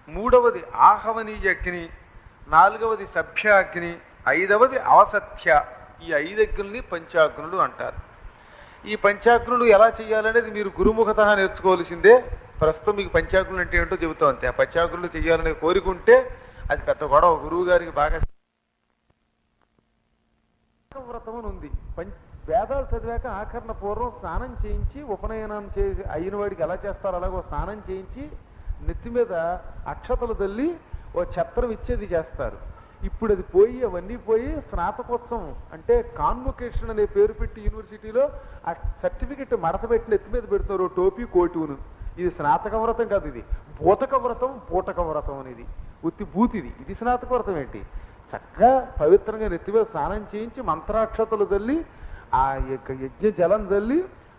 మూడవది ఆహవనీయ అగ్ని, నాలుగవది సభ్యాగ్ని, ఐదవది అవసత్య. ఈ 5 అగ్నుల్ని పంచాగ్నులు అంటారు. ఈ పంచాగ్నులు ఎలా చేయాలనేది మీరు గురుముఖత నేర్చుకోవాల్సిందే. ప్రస్తుతం మీకు పంచాగ్నులు అంటే ఏంటో చెబుతాం అంతే. ఆ పంచాగ్నులు చేయాలనే కోరికుంటే అది పెద్ద గొడవ. గురువు గారికి బాగా వ్రతం అని ఉంది. వేదాలు చదివాక ఆఖరణ పూర్వం స్నానం చేయించి ఉపనయనం చేసి అయిన వాడికి ఎలా చేస్తారో అలాగో స్నానం చేయించి నెత్తి మీద అక్షతలు తల్లి ఓ ఛత్రం ఇచ్చేది చేస్తారు. ఇప్పుడు అది పోయి అవన్నీ పోయి స్నాతకోత్సవం అంటే కాన్వొకేషన్ అనే పేరు పెట్టి యూనివర్సిటీలో ఆ సర్టిఫికెట్ మడత పెట్టి ఎత్తి మీద పెడుతున్నారు, టోపీ కోటును. ఇది స్నాతక వ్రతం కాదు, ఇది బూతక వ్రతం. పూటక వ్రతం అనేది ఉత్తి బూతిది. ఇది స్నాతక వ్రతం ఏంటి? చక్కగా పవిత్రంగా నెత్తి మీద స్నానం చేయించి మంత్రాక్షతలు చల్లి ఆ యొక్క యజ్ఞ జలం చల్లి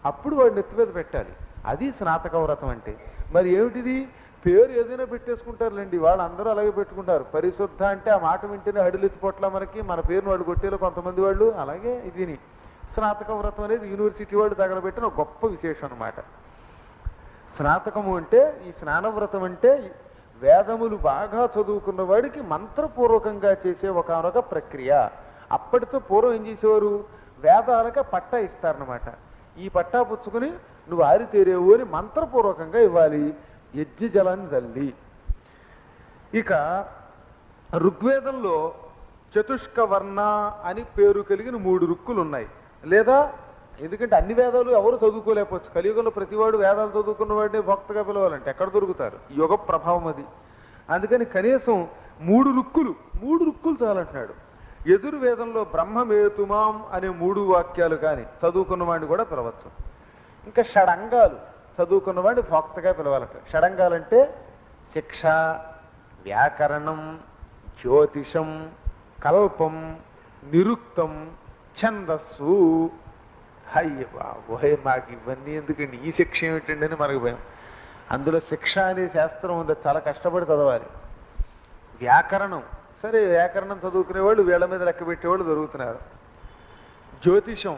అప్పుడు వాడు నెత్తి మీద పెట్టాలి. అది స్నాతక వ్రతం అంటే. మరి ఏమిటిది? పేరు ఏదైనా పెట్టేసుకుంటారులేండి, వాళ్ళు అందరూ అలాగే పెట్టుకుంటారు. పరిశుద్ధ అంటే ఆ మాట వింటేనే హడులు ఎత్తిపోట్ల మనకి, మన పేరును వాళ్ళు కొట్టేలో కొంతమంది వాళ్ళు. అలాగే ఇదిని స్నాతక వ్రతం అనేది యూనివర్సిటీ వాళ్ళు తగలబెట్టిన ఒక గొప్ప విశేషం అన్నమాట. స్నాతకము అంటే ఈ స్నానవ్రతం అంటే వేదములు బాగా చదువుకున్న వాడికి మంత్రపూర్వకంగా చేసే ఒకనొక ప్రక్రియ. అప్పటితో పూర్వం ఏం చేసేవారు? వేదాలకి పట్టా ఇస్తారనమాట. ఈ పట్టా పుచ్చుకుని నువ్వు ఆరితేరేవు అని మంత్రపూర్వకంగా ఇవ్వాలి, యజ్ఞ జలాన్ని చల్లి. ఇక ఋగ్వేదంలో చతుష్క వర్ణ అని పేరు కలిగిన 3 రుక్కులు ఉన్నాయి. లేదా ఎందుకంటే అన్ని వేదాలు ఎవరు చదువుకోలేకపోవచ్చు. కలియుగంలో ప్రతివాడు వేదాలు చదువుకున్న వాడిని భక్తగా పిలవాలంటే ఎక్కడ దొరుకుతారు? యుగ ప్రభావం అది. అందుకని కనీసం 3 రుక్కులు చాలంటున్నాడు. ఎదురు వేదంలో బ్రహ్మమేతుమాం అనే 3 వాక్యాలు కానీ చదువుకున్న వాడిని కూడా పిలవచ్చు. ఇంకా షడంగాలు చదువుకున్నవాడిని భక్తగా పిలవాలట. షడంగాలంటే శిక్ష, వ్యాకరణం, జ్యోతిషం, కల్పం, నిరుక్తం, ఛందస్సు. అయ్య బాబోయ్, మాకు ఇవన్నీ ఎందుకండి, ఈ శిక్ష ఏమిటండి అని మనకు భయం. అందులో శిక్ష అనే శాస్త్రం ఉంది, చాలా కష్టపడి చదవాలి. వ్యాకరణం, సరే వ్యాకరణం చదువుకునేవాళ్ళు వీళ్ళ మీద లెక్క పెట్టేవాళ్ళు దొరుకుతున్నారు. జ్యోతిషం,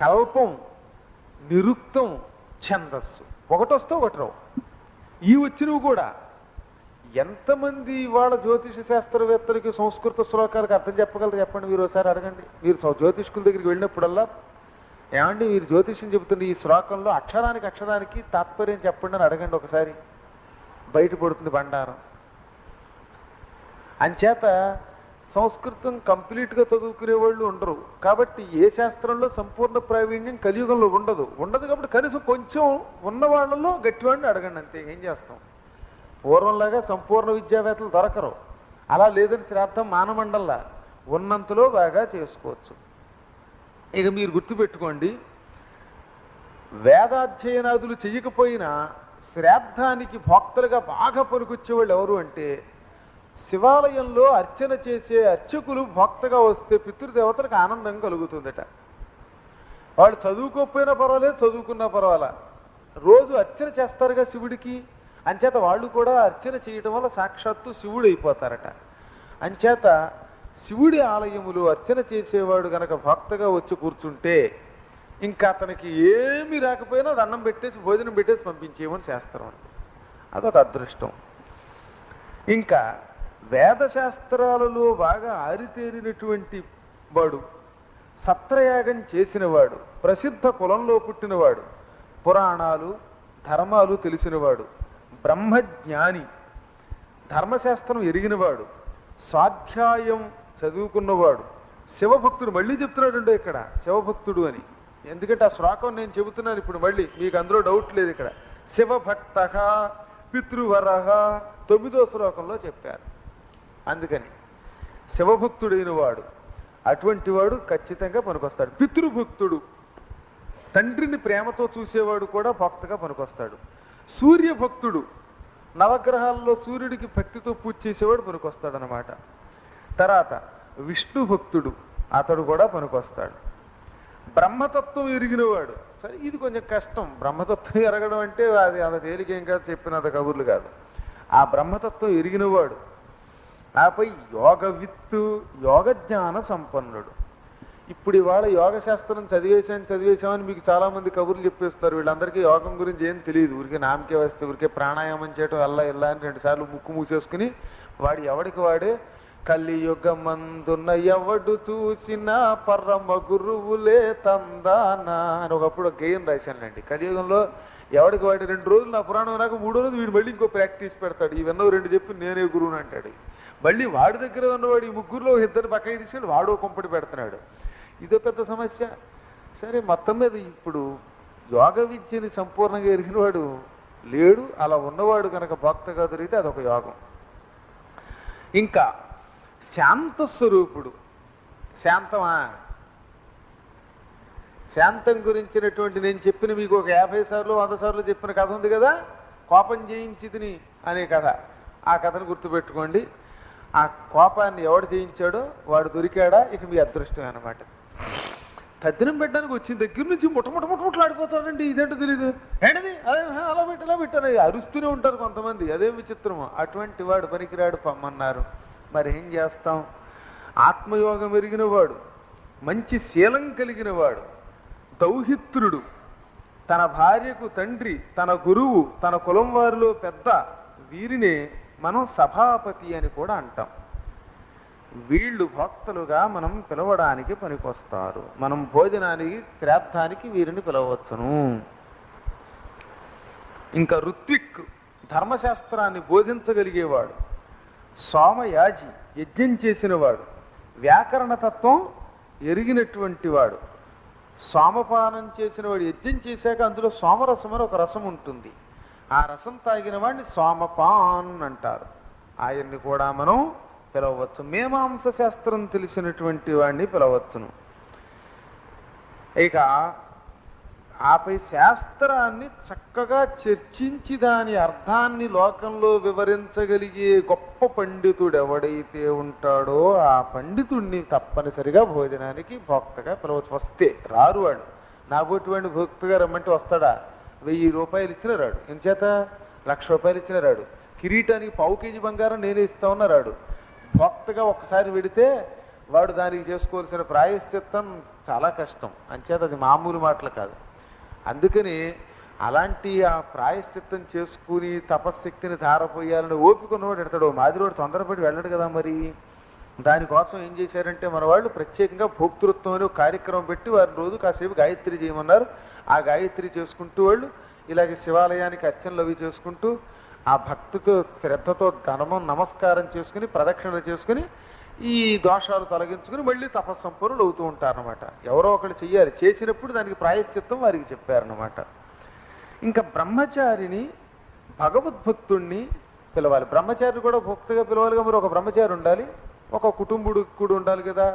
కల్పం, నిరుక్తం, ఛందస్సు. ఒకటి వస్తే ఒకటి రావు. ఈ వచ్చినవి కూడా ఎంతమంది వాళ్ళ జ్యోతిష శాస్త్రవేత్తలకి సంస్కృత శ్లోకాలకు అర్థం చెప్పగలరు చెప్పండి? మీరు ఒకసారి అడగండి. మీరు జ్యోతిష్కుల దగ్గరికి వెళ్ళినప్పుడల్లా ఏమండి మీరు జ్యోతిష్యం చెబుతున్న ఈ శ్లోకంలో అక్షరానికి తాత్పర్యం చెప్పండి అని అడగండి ఒకసారి. బయటపడుతుంది బండారం. అంచేత సంస్కృతం కంప్లీట్గా చదువుకునే వాళ్ళు ఉండరు. కాబట్టి ఏ శాస్త్రంలో సంపూర్ణ ప్రావీణ్యం కలియుగంలో ఉండదు కాబట్టి కనీసం కొంచెం ఉన్న వాళ్ళలో గట్టివాడిని అడగండి అంతే. ఏం చేస్తాం? పూర్వంలాగా సంపూర్ణ విద్యావేత్తలు దొరకరు. అలా లేదని శ్రాద్ధం మానమండల్లా ఉన్నంతలో బాగా చేసుకోవచ్చు. ఇక మీరు గుర్తుపెట్టుకోండి, వేదాధ్యయనాదులు చెయ్యకపోయినా శ్రాద్ధానికి భక్తులుగా బాగా పనికొచ్చేవాళ్ళు ఎవరు అంటే శివాలయంలో అర్చన చేసే అర్చకులు భక్తగా వస్తే పితృదేవతలకు ఆనందం కలుగుతుందట. వాళ్ళు చదువుకోకపోయినా పర్వాలేదు, చదువుకున్నా పర్వాలా, రోజు అర్చన చేస్తారుగా శివుడికి. అంచేత వాళ్ళు కూడా అర్చన చేయడం వల్ల సాక్షాత్తు శివుడు అయిపోతారట. అంచేత శివుడి ఆలయములో అర్చన చేసేవాడు గనక భక్తగా వచ్చి కూర్చుంటే ఇంకా అతనికి ఏమీ రాకపోయినా దండం పెట్టేసి భోజనం పెట్టేసి పంపించేయమని శాస్త్రం అండి. అదొక అదృష్టం. ఇంకా వేదశాస్త్రాలలో బాగా ఆరితేరినటువంటి వాడు, సత్రయాగం చేసినవాడు, ప్రసిద్ధ కులంలో పుట్టినవాడు, పురాణాలు ధర్మాలు తెలిసినవాడు, బ్రహ్మజ్ఞాని, ధర్మశాస్త్రం ఎరిగినవాడు, స్వాధ్యాయం చదువుకున్నవాడు శివభక్తుడు. మళ్ళీ చెప్తున్నాడు ఇక్కడ శివభక్తుడు అని. ఎందుకంటే ఆ శ్లోకం నేను చెబుతున్నాను ఇప్పుడు మళ్ళీ, మీకు అందులో డౌట్ లేదు. ఇక్కడ శివభక్త పితృవరహ 9వ శ్లోకంలో చెప్పారు. అందుకని శివభక్తుడైన వాడు, అటువంటి వాడు ఖచ్చితంగా పనికొస్తాడు. పితృభక్తుడు, తండ్రిని ప్రేమతో చూసేవాడు కూడా భక్తగా పనికొస్తాడు. సూర్యభక్తుడు, నవగ్రహాల్లో సూర్యుడికి భక్తితో పూజ చేసేవాడు పనికొస్తాడు అన్నమాట. తర్వాత విష్ణు భక్తుడు, అతడు కూడా పనికొస్తాడు. బ్రహ్మతత్వం ఎరిగినవాడు, సరే ఇది కొంచెం కష్టం. బ్రహ్మతత్వం ఎరగడం అంటే అది అంత తేలికేం కాదు, చెప్పినంత కబుర్లు కాదు. ఆ బ్రహ్మతత్వం ఎరిగినవాడు. ఆపై యోగవిత్తు, యోగజ్ఞాన సంపన్నుడు. ఇప్పుడు ఇవాళ యోగ శాస్త్రం చదివేశామని మీకు చాలామంది కబుర్లు చెప్పేస్తారు. వీళ్ళందరికీ యోగం గురించి ఏం తెలియదు. ఊరికే నామకే వస్తే ఊరికే ప్రాణాయామం చేయటం వెళ్ళ అని 2 సార్లు ముక్కు మూసేసుకుని వాడు ఎవడికి వాడే కలియుగమందున్న ఎవడు చూసినా పరమ గురువులే తందానా అని ఒకప్పుడు ఒక గేయం రాశానండి. కలియుగంలో ఎవడికి వాడి 2 రోజులు నా పురాణం రాక 3వ రోజు వీడు మళ్ళీ ఇంకో ప్రాక్టీస్ పెడతాడు. ఇవన్నో 2 చెప్పి నేనే గురువుని అంటాడు. మళ్ళీ వాడి దగ్గర ఉన్నవాడు ఈ ముగ్గురులో 2 పక్కకి తీసుకెళ్ళి వాడో కొంపటి పెడుతున్నాడు. ఇదో పెద్ద సమస్య. సరే మొత్తం మీద ఇప్పుడు యోగ విద్యని సంపూర్ణంగా ఎరిగినవాడు లేడు. అలా ఉన్నవాడు కనుక భక్తగా దొరికితే అదొక యోగం. ఇంకా శాంతస్వరూపుడు. శాంతమా? శాంతం గురించినటువంటి నేను చెప్పిన మీకు ఒక 50 సార్లు 100 సార్లు చెప్పిన కథ ఉంది కదా, కోపం జయించితిని అనే కథ. ఆ కథను గుర్తుపెట్టుకోండి. ఆ కోపాన్ని ఎవడు జయించాడో వాడు దొరికాడా ఇక మీ అదృష్టం అన్నమాట. తద్దినం పెట్టడానికి వచ్చిన దగ్గర నుంచి ముట్టలాడిపోతాడండి. ఇదేంటో తెలీదు, ఏంటది అదే అలా పెట్టాను అరుస్తూనే ఉంటారు కొంతమంది. అదేం విచిత్రమో. అటువంటి వాడు పనికిరాడు పమ్మన్నారు. మరి ఏం చేస్తాం? ఆత్మయోగం ఎరిగిన వాడు, మంచి శీలం కలిగిన వాడు, దౌహిత్రుడు, తన భార్యకు తండ్రి, తన గురువు, తన కులం వారిలో పెద్ద, వీరినే మనం సభాపతి అని కూడా అంటాం. వీళ్ళు భక్తులుగా మనం పిలవడానికి పనికొస్తారు. మనం భోజనానికి శ్రాద్ధానికి వీరిని పిలవచ్చును. ఇంకా ఋత్విక్, ధర్మశాస్త్రాన్ని బోధించగలిగేవాడు, సోమయాజి, యజ్ఞం చేసినవాడు, వ్యాకరణతత్వం ఎరిగినటువంటి వాడు, సోమపానం చేసినవాడు. యజ్ఞం చేశాక అందులో సోమరసం అని ఒక రసం ఉంటుంది. ఆ రసం తాగిన వాడిని సోమపాన్ అంటారు. ఆయన్ని కూడా మనం పిలవచ్చు. మీమాంస శాస్త్రం తెలిసినటువంటి వాడిని పిలవచ్చును. ఇక ఆపై శాస్త్రాన్ని చక్కగా చర్చించి దాని అర్థాన్ని లోకంలో వివరించగలిగే గొప్ప పండితుడు ఎవడైతే ఉంటాడో ఆ పండితుడిని తప్పనిసరిగా భోజనానికి భోక్తగా పిలవచ్చు. వస్తే రారు వాడు. నాబోటి వాడిని భోక్తగా రమ్మంటే వస్తాడా? 1000 రూపాయలు ఇచ్చిన రాడు. ఎంచేత 1,00,000 రూపాయలు ఇచ్చిన రాడు. కిరీటానికి 1/4 కేజీ బంగారం నేనే ఇస్తా ఉన్నా రాడు. భోక్తగా ఒక్కసారి వెడితే వాడు దానికి చేసుకోవాల్సిన ప్రాయశ్చిత్తం చాలా కష్టం. అంచేత అది మామూలు మాటలు కాదు. అందుకని అలాంటి ఆ ప్రాయశ్చిత్తం చేసుకుని తపశ్శక్తిని ధారపోయాలని ఓపికన్నవాడు ఎడతాడు. మాదిరివాడు తొందరపడి వెళ్ళడు కదా. మరి దానికోసం ఏం చేశారంటే మన వాళ్ళు ప్రత్యేకంగా భోక్తృత్వం అని ఒక కార్యక్రమం పెట్టి వారిని రోజు కాసేపు గాయత్రి చేయమన్నారు. ఆ గాయత్రి చేసుకుంటూ వాళ్ళు ఇలాగే శివాలయానికి అర్చనలు అవి చేసుకుంటూ ఆ భక్తితో శ్రద్ధతో నమస్కారం చేసుకుని ప్రదక్షిణలు చేసుకుని ఈ దోషాలు తొలగించుకుని మళ్ళీ తపస్సంపన్నులు అవుతూ ఉంటారన్నమాట. ఎవరో ఒకళ్ళు చెయ్యాలి. చేసినప్పుడు దానికి ప్రాయశ్చిత్తం వారికి చెప్పారన్నమాట. ఇంకా బ్రహ్మచారిని, భగవద్భక్తుణ్ణి పిలవాలి. బ్రహ్మచారిని కూడా భక్తిగా పిలవాలిగా. మరి ఒక బ్రహ్మచారి ఉండాలి, ఒక కుటుంబుడు కూడా ఉండాలి కదా.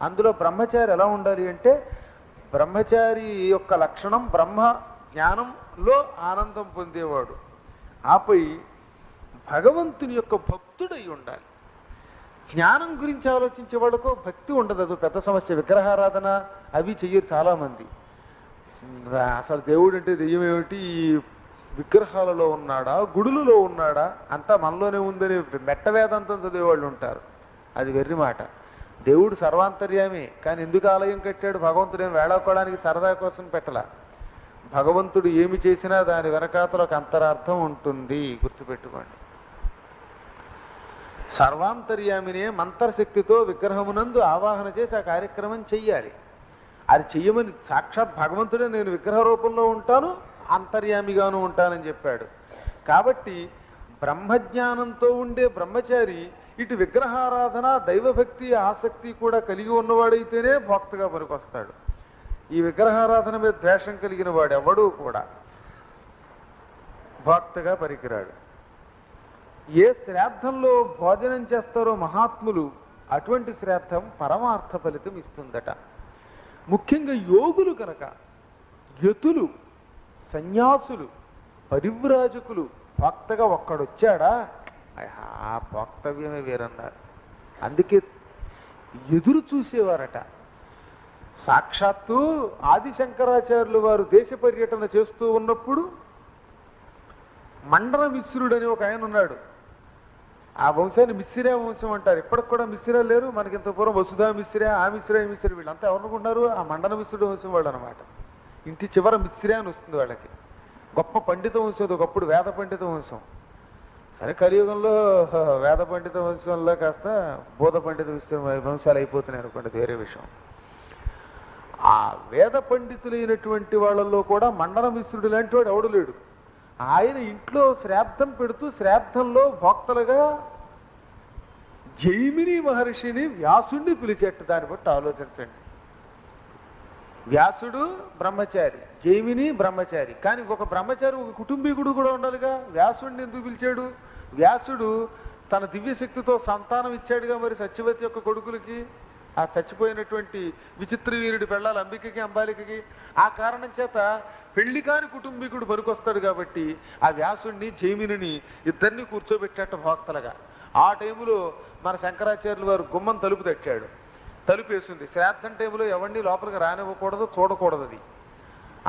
అందులో బ్రహ్మచారి ఎలా ఉండాలి అంటే, బ్రహ్మచారి యొక్క లక్షణం బ్రహ్మ జ్ఞానంలో ఆనందం పొందేవాడు. ఆపై భగవంతుని యొక్క భక్తుడై ఉండాలి. జ్ఞానం గురించి ఆలోచించే వాళ్ళకు భక్తి ఉండదు. అది పెద్ద సమస్య. విగ్రహారాధన అవి చెయ్యరు చాలామంది. అసలు దేవుడు అంటే దెయ్యం ఏమిటి, ఈ విగ్రహాలలో ఉన్నాడా, గుడులలో ఉన్నాడా, అంతా మనలోనే ఉందని మెట్ట వేదాంతం చదివేవాళ్ళు ఉంటారు. అది వెర్రి మాట. దేవుడు సర్వాంతర్యామే. కానీ ఎందుకు ఆలయం కట్టాడు? భగవంతుడు ఏం వేళాకోవడానికి సరదా కోసం పెట్టలా. భగవంతుడు ఏమి చేసినా దాని వెనకాతలో ఒక అంతరార్థం ఉంటుంది. గుర్తుపెట్టుకోండి. సర్వాంతర్యామినే మంత్రశక్తితో విగ్రహమునందు ఆవాహన చేసి ఆ కార్యక్రమం చెయ్యాలి. అది చెయ్యమని సాక్షాత్ భగవంతుడే నేను విగ్రహ రూపంలో ఉంటాను, అంతర్యామిగాను ఉంటానని చెప్పాడు. కాబట్టి బ్రహ్మజ్ఞానంతో ఉండే బ్రహ్మచారి ఇటు విగ్రహారాధన దైవభక్తి ఆసక్తి కూడా కలిగి ఉన్నవాడైతేనే భక్తగా పనికొస్తాడు. ఈ విగ్రహారాధన మీద ద్వేషం కలిగిన వాడు ఎవడూ కూడా భక్తగా పనికిరాడు. ఏ శ్రాద్ధంలో భోజనం చేస్తారో మహాత్ములు అటువంటి శ్రాద్ధం పరమార్థ ఫలితం ఇస్తుందట. ముఖ్యంగా యోగులు కనుక, యతులు, సన్యాసులు, పరివ్రాజకులు భక్తగా ఒక్కడొచ్చాడా ఆ భక్తవ్యమే వేరన్నారు. అందుకే ఎదురు చూసేవారట. సాక్షాత్తు ఆదిశంకరాచార్యులు వారు దేశ పర్యటన చేస్తూ ఉన్నప్పుడు మండన మిశ్రుడు అని ఒక ఆయన ఉన్నాడు. ఆ వంశాన్ని మిశ్రా వంశం అంటారు. ఇప్పటికి కూడా మిశ్రా లేరు. మనకి ఇంత పూర్వం వసుధా మిశ్రా, ఆ మిశ్రా, ఈ మిశ్రా వీళ్ళంతా ఎవరనుకున్నారు? ఆ మండన మిశ్రుడు వంశం వాళ్ళు అనమాట. ఇంటి చివర మిశ్రా అని వస్తుంది వాళ్ళకి. గొప్ప పండిత వంశం, ఒకప్పుడు వేద పండిత వంశం. సరే కలియుగంలో వేద పండిత వంశంలో కాస్త బోధ పండిత వంశాలు అయిపోతున్నాయి అనుకోండి, వేరే విషయం. ఆ వేద పండితులైనటువంటి వాళ్ళల్లో కూడా మండన మిశ్రుడు లాంటి వాడు ఎవడు లేడు. ఆయన ఇంట్లో శ్రాద్ధం పెడుతూ శ్రాద్ధంలో భోక్తలుగా జైమిని మహర్షిని వ్యాసుడిని పిలిచేట్టు. దాన్ని బట్టి ఆలోచించండి. వ్యాసుడు బ్రహ్మచారి, జైమిని బ్రహ్మచారి. కానీ ఒక బ్రహ్మచారి ఒక కుటుంబీకుడు కూడా ఉండాలిగా. వ్యాసుడిని ఎందుకు పిలిచాడు? వ్యాసుడు తన దివ్యశక్తితో సంతానం ఇచ్చాడుగా మరి సత్యవతి యొక్క కొడుకులకి, ఆ చచ్చిపోయినటువంటి విచిత్ర వీరుడి పెళ్ళాలి అంబికకి అంబాలికకి. ఆ కారణం చేత పెళ్లి కాని కుటుంబీకుడు పనికొస్తాడు కాబట్టి ఆ వ్యాసుడిని జైమిని ఇద్దరిని కూర్చోబెట్టాట భోక్తలుగా. ఆ టైంలో మన శంకరాచార్యులు వారు గుమ్మం తలుపు తట్టాడు. తలుపు వేసింది. శ్రాద్ధం టైంలో ఎవరిని లోపలికి రానివ్వకూడదు, చూడకూడదు. అది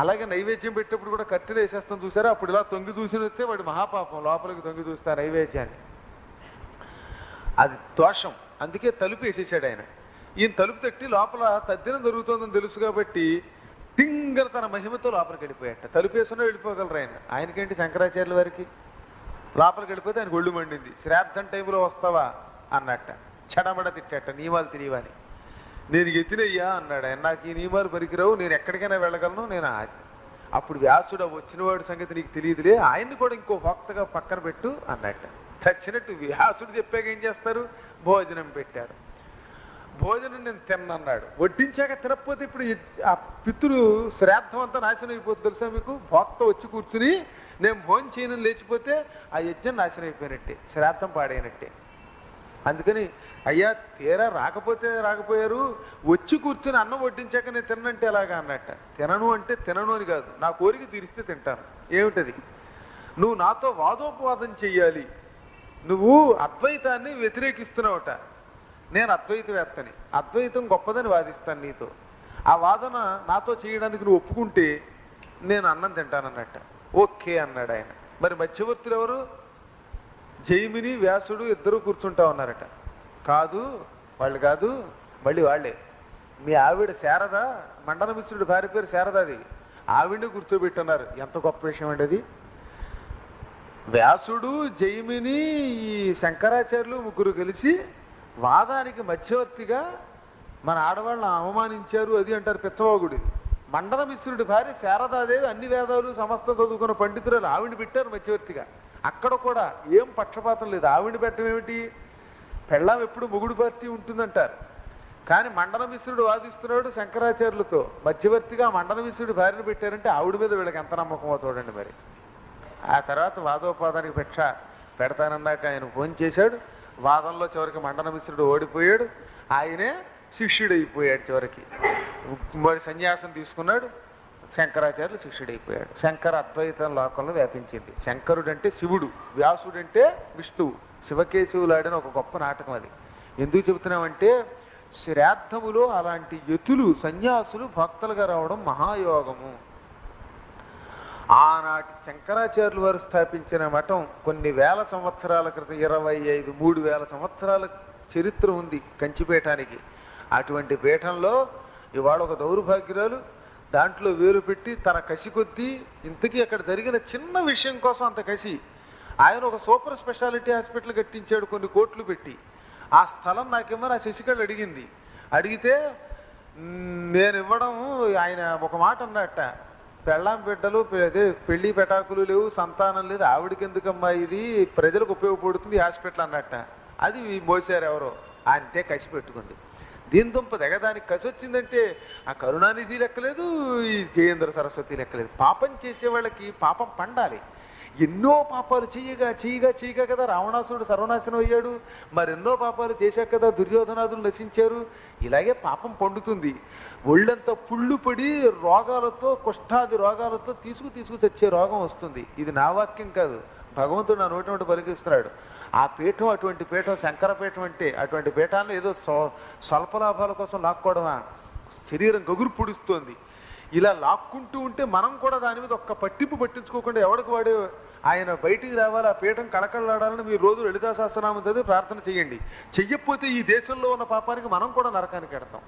అలాగే నైవేద్యం పెట్టేప్పుడు కూడా కత్తిలో వేసేస్తాం చూసారా, అప్పుడు ఇలా తొంగి చూసి వస్తే వాడి మహాపాపం, లోపలికి తొంగి చూస్తే నైవేద్యాన్ని, అది దోషం. అందుకే తలుపు వేసేసాడు ఆయన. ఈయన తలుపు తట్టి లోపల తద్దినం జరుగుతుందని తెలుసు కాబట్టి టింగర్ తన మహిమతో లోపలికి వెళ్ళిపోయాట. తలుపు వేసుకున్నా వెళ్ళిపోగలరు ఆయన. ఆయనకేంటి శంకరాచార్యుల వారికి లోపలికి వెళ్ళిపోతే ఆయనకు ఒళ్ళు మండింది. శ్రాద్ధం టైంలో వస్తావా అన్నట్ట. చెడమడ తిట్టట, నియమాలు తెలియవని. నేను ఎత్తినయ్యా అన్నాడు ఆయన. నాకు ఈ నియమాలు పనికిరావు, నేను ఎక్కడికైనా వెళ్ళగలను. నేను అప్పుడు వ్యాసుడు వచ్చినవాడి సంగతి నీకు తెలియదులే, ఆయన్ని కూడా ఇంకో భక్తగా పక్కన పెట్టు అన్నట్ట. చచ్చినట్టు వ్యాసుడు చెప్పాక ఏం చేస్తారు? భోజనం పెట్టారు. భోజనం నేను తిన్నన్నాడు. వడ్డించాక తినకపోతే ఇప్పుడు ఆ పితృ శ్రాద్ధం అంతా నాశనం అయిపోతుంది తెలుసా మీకు. భోక్త వచ్చి కూర్చుని నేను భోజనం చేయను లేచిపోతే ఆ యజ్ఞం నాశనం అయిపోయినట్టే, శ్రాద్ధం పాడైనట్టే. అందుకని అయ్యా తీరా రాకపోతే రాకపోయారు, వచ్చి కూర్చుని అన్నం వడ్డించాక నేను తిన్నంటే ఎలాగా అన్నట్ట. తినను అంటే తినను అని కాదు, నా కోరిక తీరిస్తే తింటాను. ఏమిటది? నువ్వు నాతో వాదోపవాదం చెయ్యాలి. నువ్వు అద్వైతాన్ని వ్యతిరేకిస్తున్నావుట, నేను అద్వైతవేత్తని, అద్వైతం గొప్పదని వాదిస్తాను నీతో. ఆ వాదన నాతో చేయడానికి నువ్వు ఒప్పుకుంటే నేను అన్నం తింటానన్నట్ట. ఓకే అన్నాడు ఆయన. మరి మధ్యవర్తులు ఎవరు? జైమిని వ్యాసుడు ఇద్దరు కూర్చుంటా ఉన్నారట. కాదు వాళ్ళు కాదు, మళ్ళీ వాళ్ళే. మీ ఆవిడ శారద, మండన మిశ్రుడి భార్య పేరు శారదాది, ఆవిడ్ని కూర్చోబెట్టున్నారు. ఎంత గొప్ప విషయం అండి అది. వ్యాసుడు, జైమిని, ఈ శంకరాచార్యులు ముగ్గురు కలిసి వాదానికి మధ్యవర్తిగా మన ఆడవాళ్ళని అవమానించారు అది అంటారు పిచ్చవాగుడి. మండన మిశ్రుడి భార్య శారదాదేవి అన్ని వేదాలు సమస్తం చదువుకున్న పండితురాలు, ఆవిడ్ని పెట్టారు మధ్యవర్తిగా. అక్కడ కూడా ఏం పక్షపాతం లేదు. ఆవిడ్ని పెట్టడం ఏమిటి? పెళ్ళాం ఎప్పుడు మొగుడు పార్టీ ఉంటుందంటారు. కానీ మండన మిశ్రుడు వాదిస్తున్నాడు శంకరాచార్యులతో, మధ్యవర్తిగా మండన మిశ్రుడి భార్యను పెట్టారంటే ఆవిడ మీద వీళ్ళకి ఎంత నమ్మకమో చూడండి మరి. ఆ తర్వాత వాదోపాదానికి పెడతానన్నాక ఆయన ఫోన్ చేశాడు. వాదంలో చివరికి మండన మిశ్రుడు ఓడిపోయాడు. ఆయనే శిష్యుడైపోయాడు. చివరికి మరి సన్యాసం తీసుకున్నాడు. శంకరాచార్యులు శిష్యుడైపోయాడు. శంకర అద్వైతం లోకంలో వ్యాపించింది. శంకరుడు అంటే శివుడు, వ్యాసుడు అంటే విష్ణువు. శివకేశవులాడిన ఒక గొప్ప నాటకం అది. ఎందుకు చెబుతున్నామంటే శ్రాద్ధములో అలాంటి యతులు, సన్యాసులు భక్తులుగా రావడం మహాయోగము. ఆనాటి శంకరాచార్యులు వారు స్థాపించిన మఠం కొన్ని వేల సంవత్సరాల క్రితం, 23,000 సంవత్సరాల చరిత్ర ఉంది కంచిపీఠానికి. అటువంటి పీఠంలో ఇవాళ ఒక దౌర్భాగ్యురాలు దాంట్లో వేలు పెట్టి తన కసి కొద్దీ, ఇంతకీ అక్కడ జరిగిన చిన్న విషయం కోసం అంత కసి, ఆయన ఒక సూపర్ స్పెషాలిటీ హాస్పిటల్ కట్టించాడు కొన్ని కోట్లు పెట్టి. ఆ స్థలం నాకేమో ఆ శశికళ అడిగింది. అడిగితే నేను ఇవ్వడం, ఆయన ఒక మాట అన్నట్ట, పెళ్ళాం బిడ్డలు అదే పెళ్లి పెటాకులు లేవు, సంతానం లేదు, ఆవిడకి ఎందుకమ్మా ఇది, ప్రజలకు ఉపయోగపడుతుంది హాస్పిటల్ అన్నట్ట. అది మోసారు ఎవరో అంతే కసి పెట్టుకుంది. దీని దుంప తెగదానికి కసి వచ్చిందంటే ఆ కరుణానిధి లెక్కలేదు, ఈ జయేంద్ర సరస్వతి లెక్కలేదు. పాపం చేసే వాళ్ళకి పాపం పండాలి. ఎన్నో పాపాలు చేయగా కదా రావణాసురుడు సర్వనాశనం అయ్యాడు. మరెన్నో పాపాలు చేశాక కదా దుర్యోధనాదులు నశించారు. ఇలాగే పాపం పండుతుంది. ఒళ్ళంతా పుళ్ళు పడి రోగాలతో, కుష్ఠాది రోగాలతో తీసుకు తెచ్చే రోగం వస్తుంది. ఇది నా వాక్యం కాదు, భగవంతుడు నా నోటి నోటి పలికిస్తున్నాడు. ఆ పీఠం అటువంటి పీఠం, శంకరపీఠం అంటే అటువంటి పీఠాన్ని ఏదో స్వల్ప లాభాల కోసం లాక్కోవడమా? శరీరం గగురు పొడుస్తోంది. ఇలా లాక్కుంటూ ఉంటే మనం కూడా దాని మీద ఒక్క పట్టింపు పట్టించుకోకుండా ఎవడికి వాడే ఆయన బయటికి రావాలి, ఆ పీఠం కళకళలాడాలని మీరు రోజు లలితా సహస్రనామం చదివి ప్రార్థన చేయండి. చెయ్యకపోతే ఈ దేశంలో ఉన్న పాపానికి మనం కూడా నరకానికి ఎడతాం.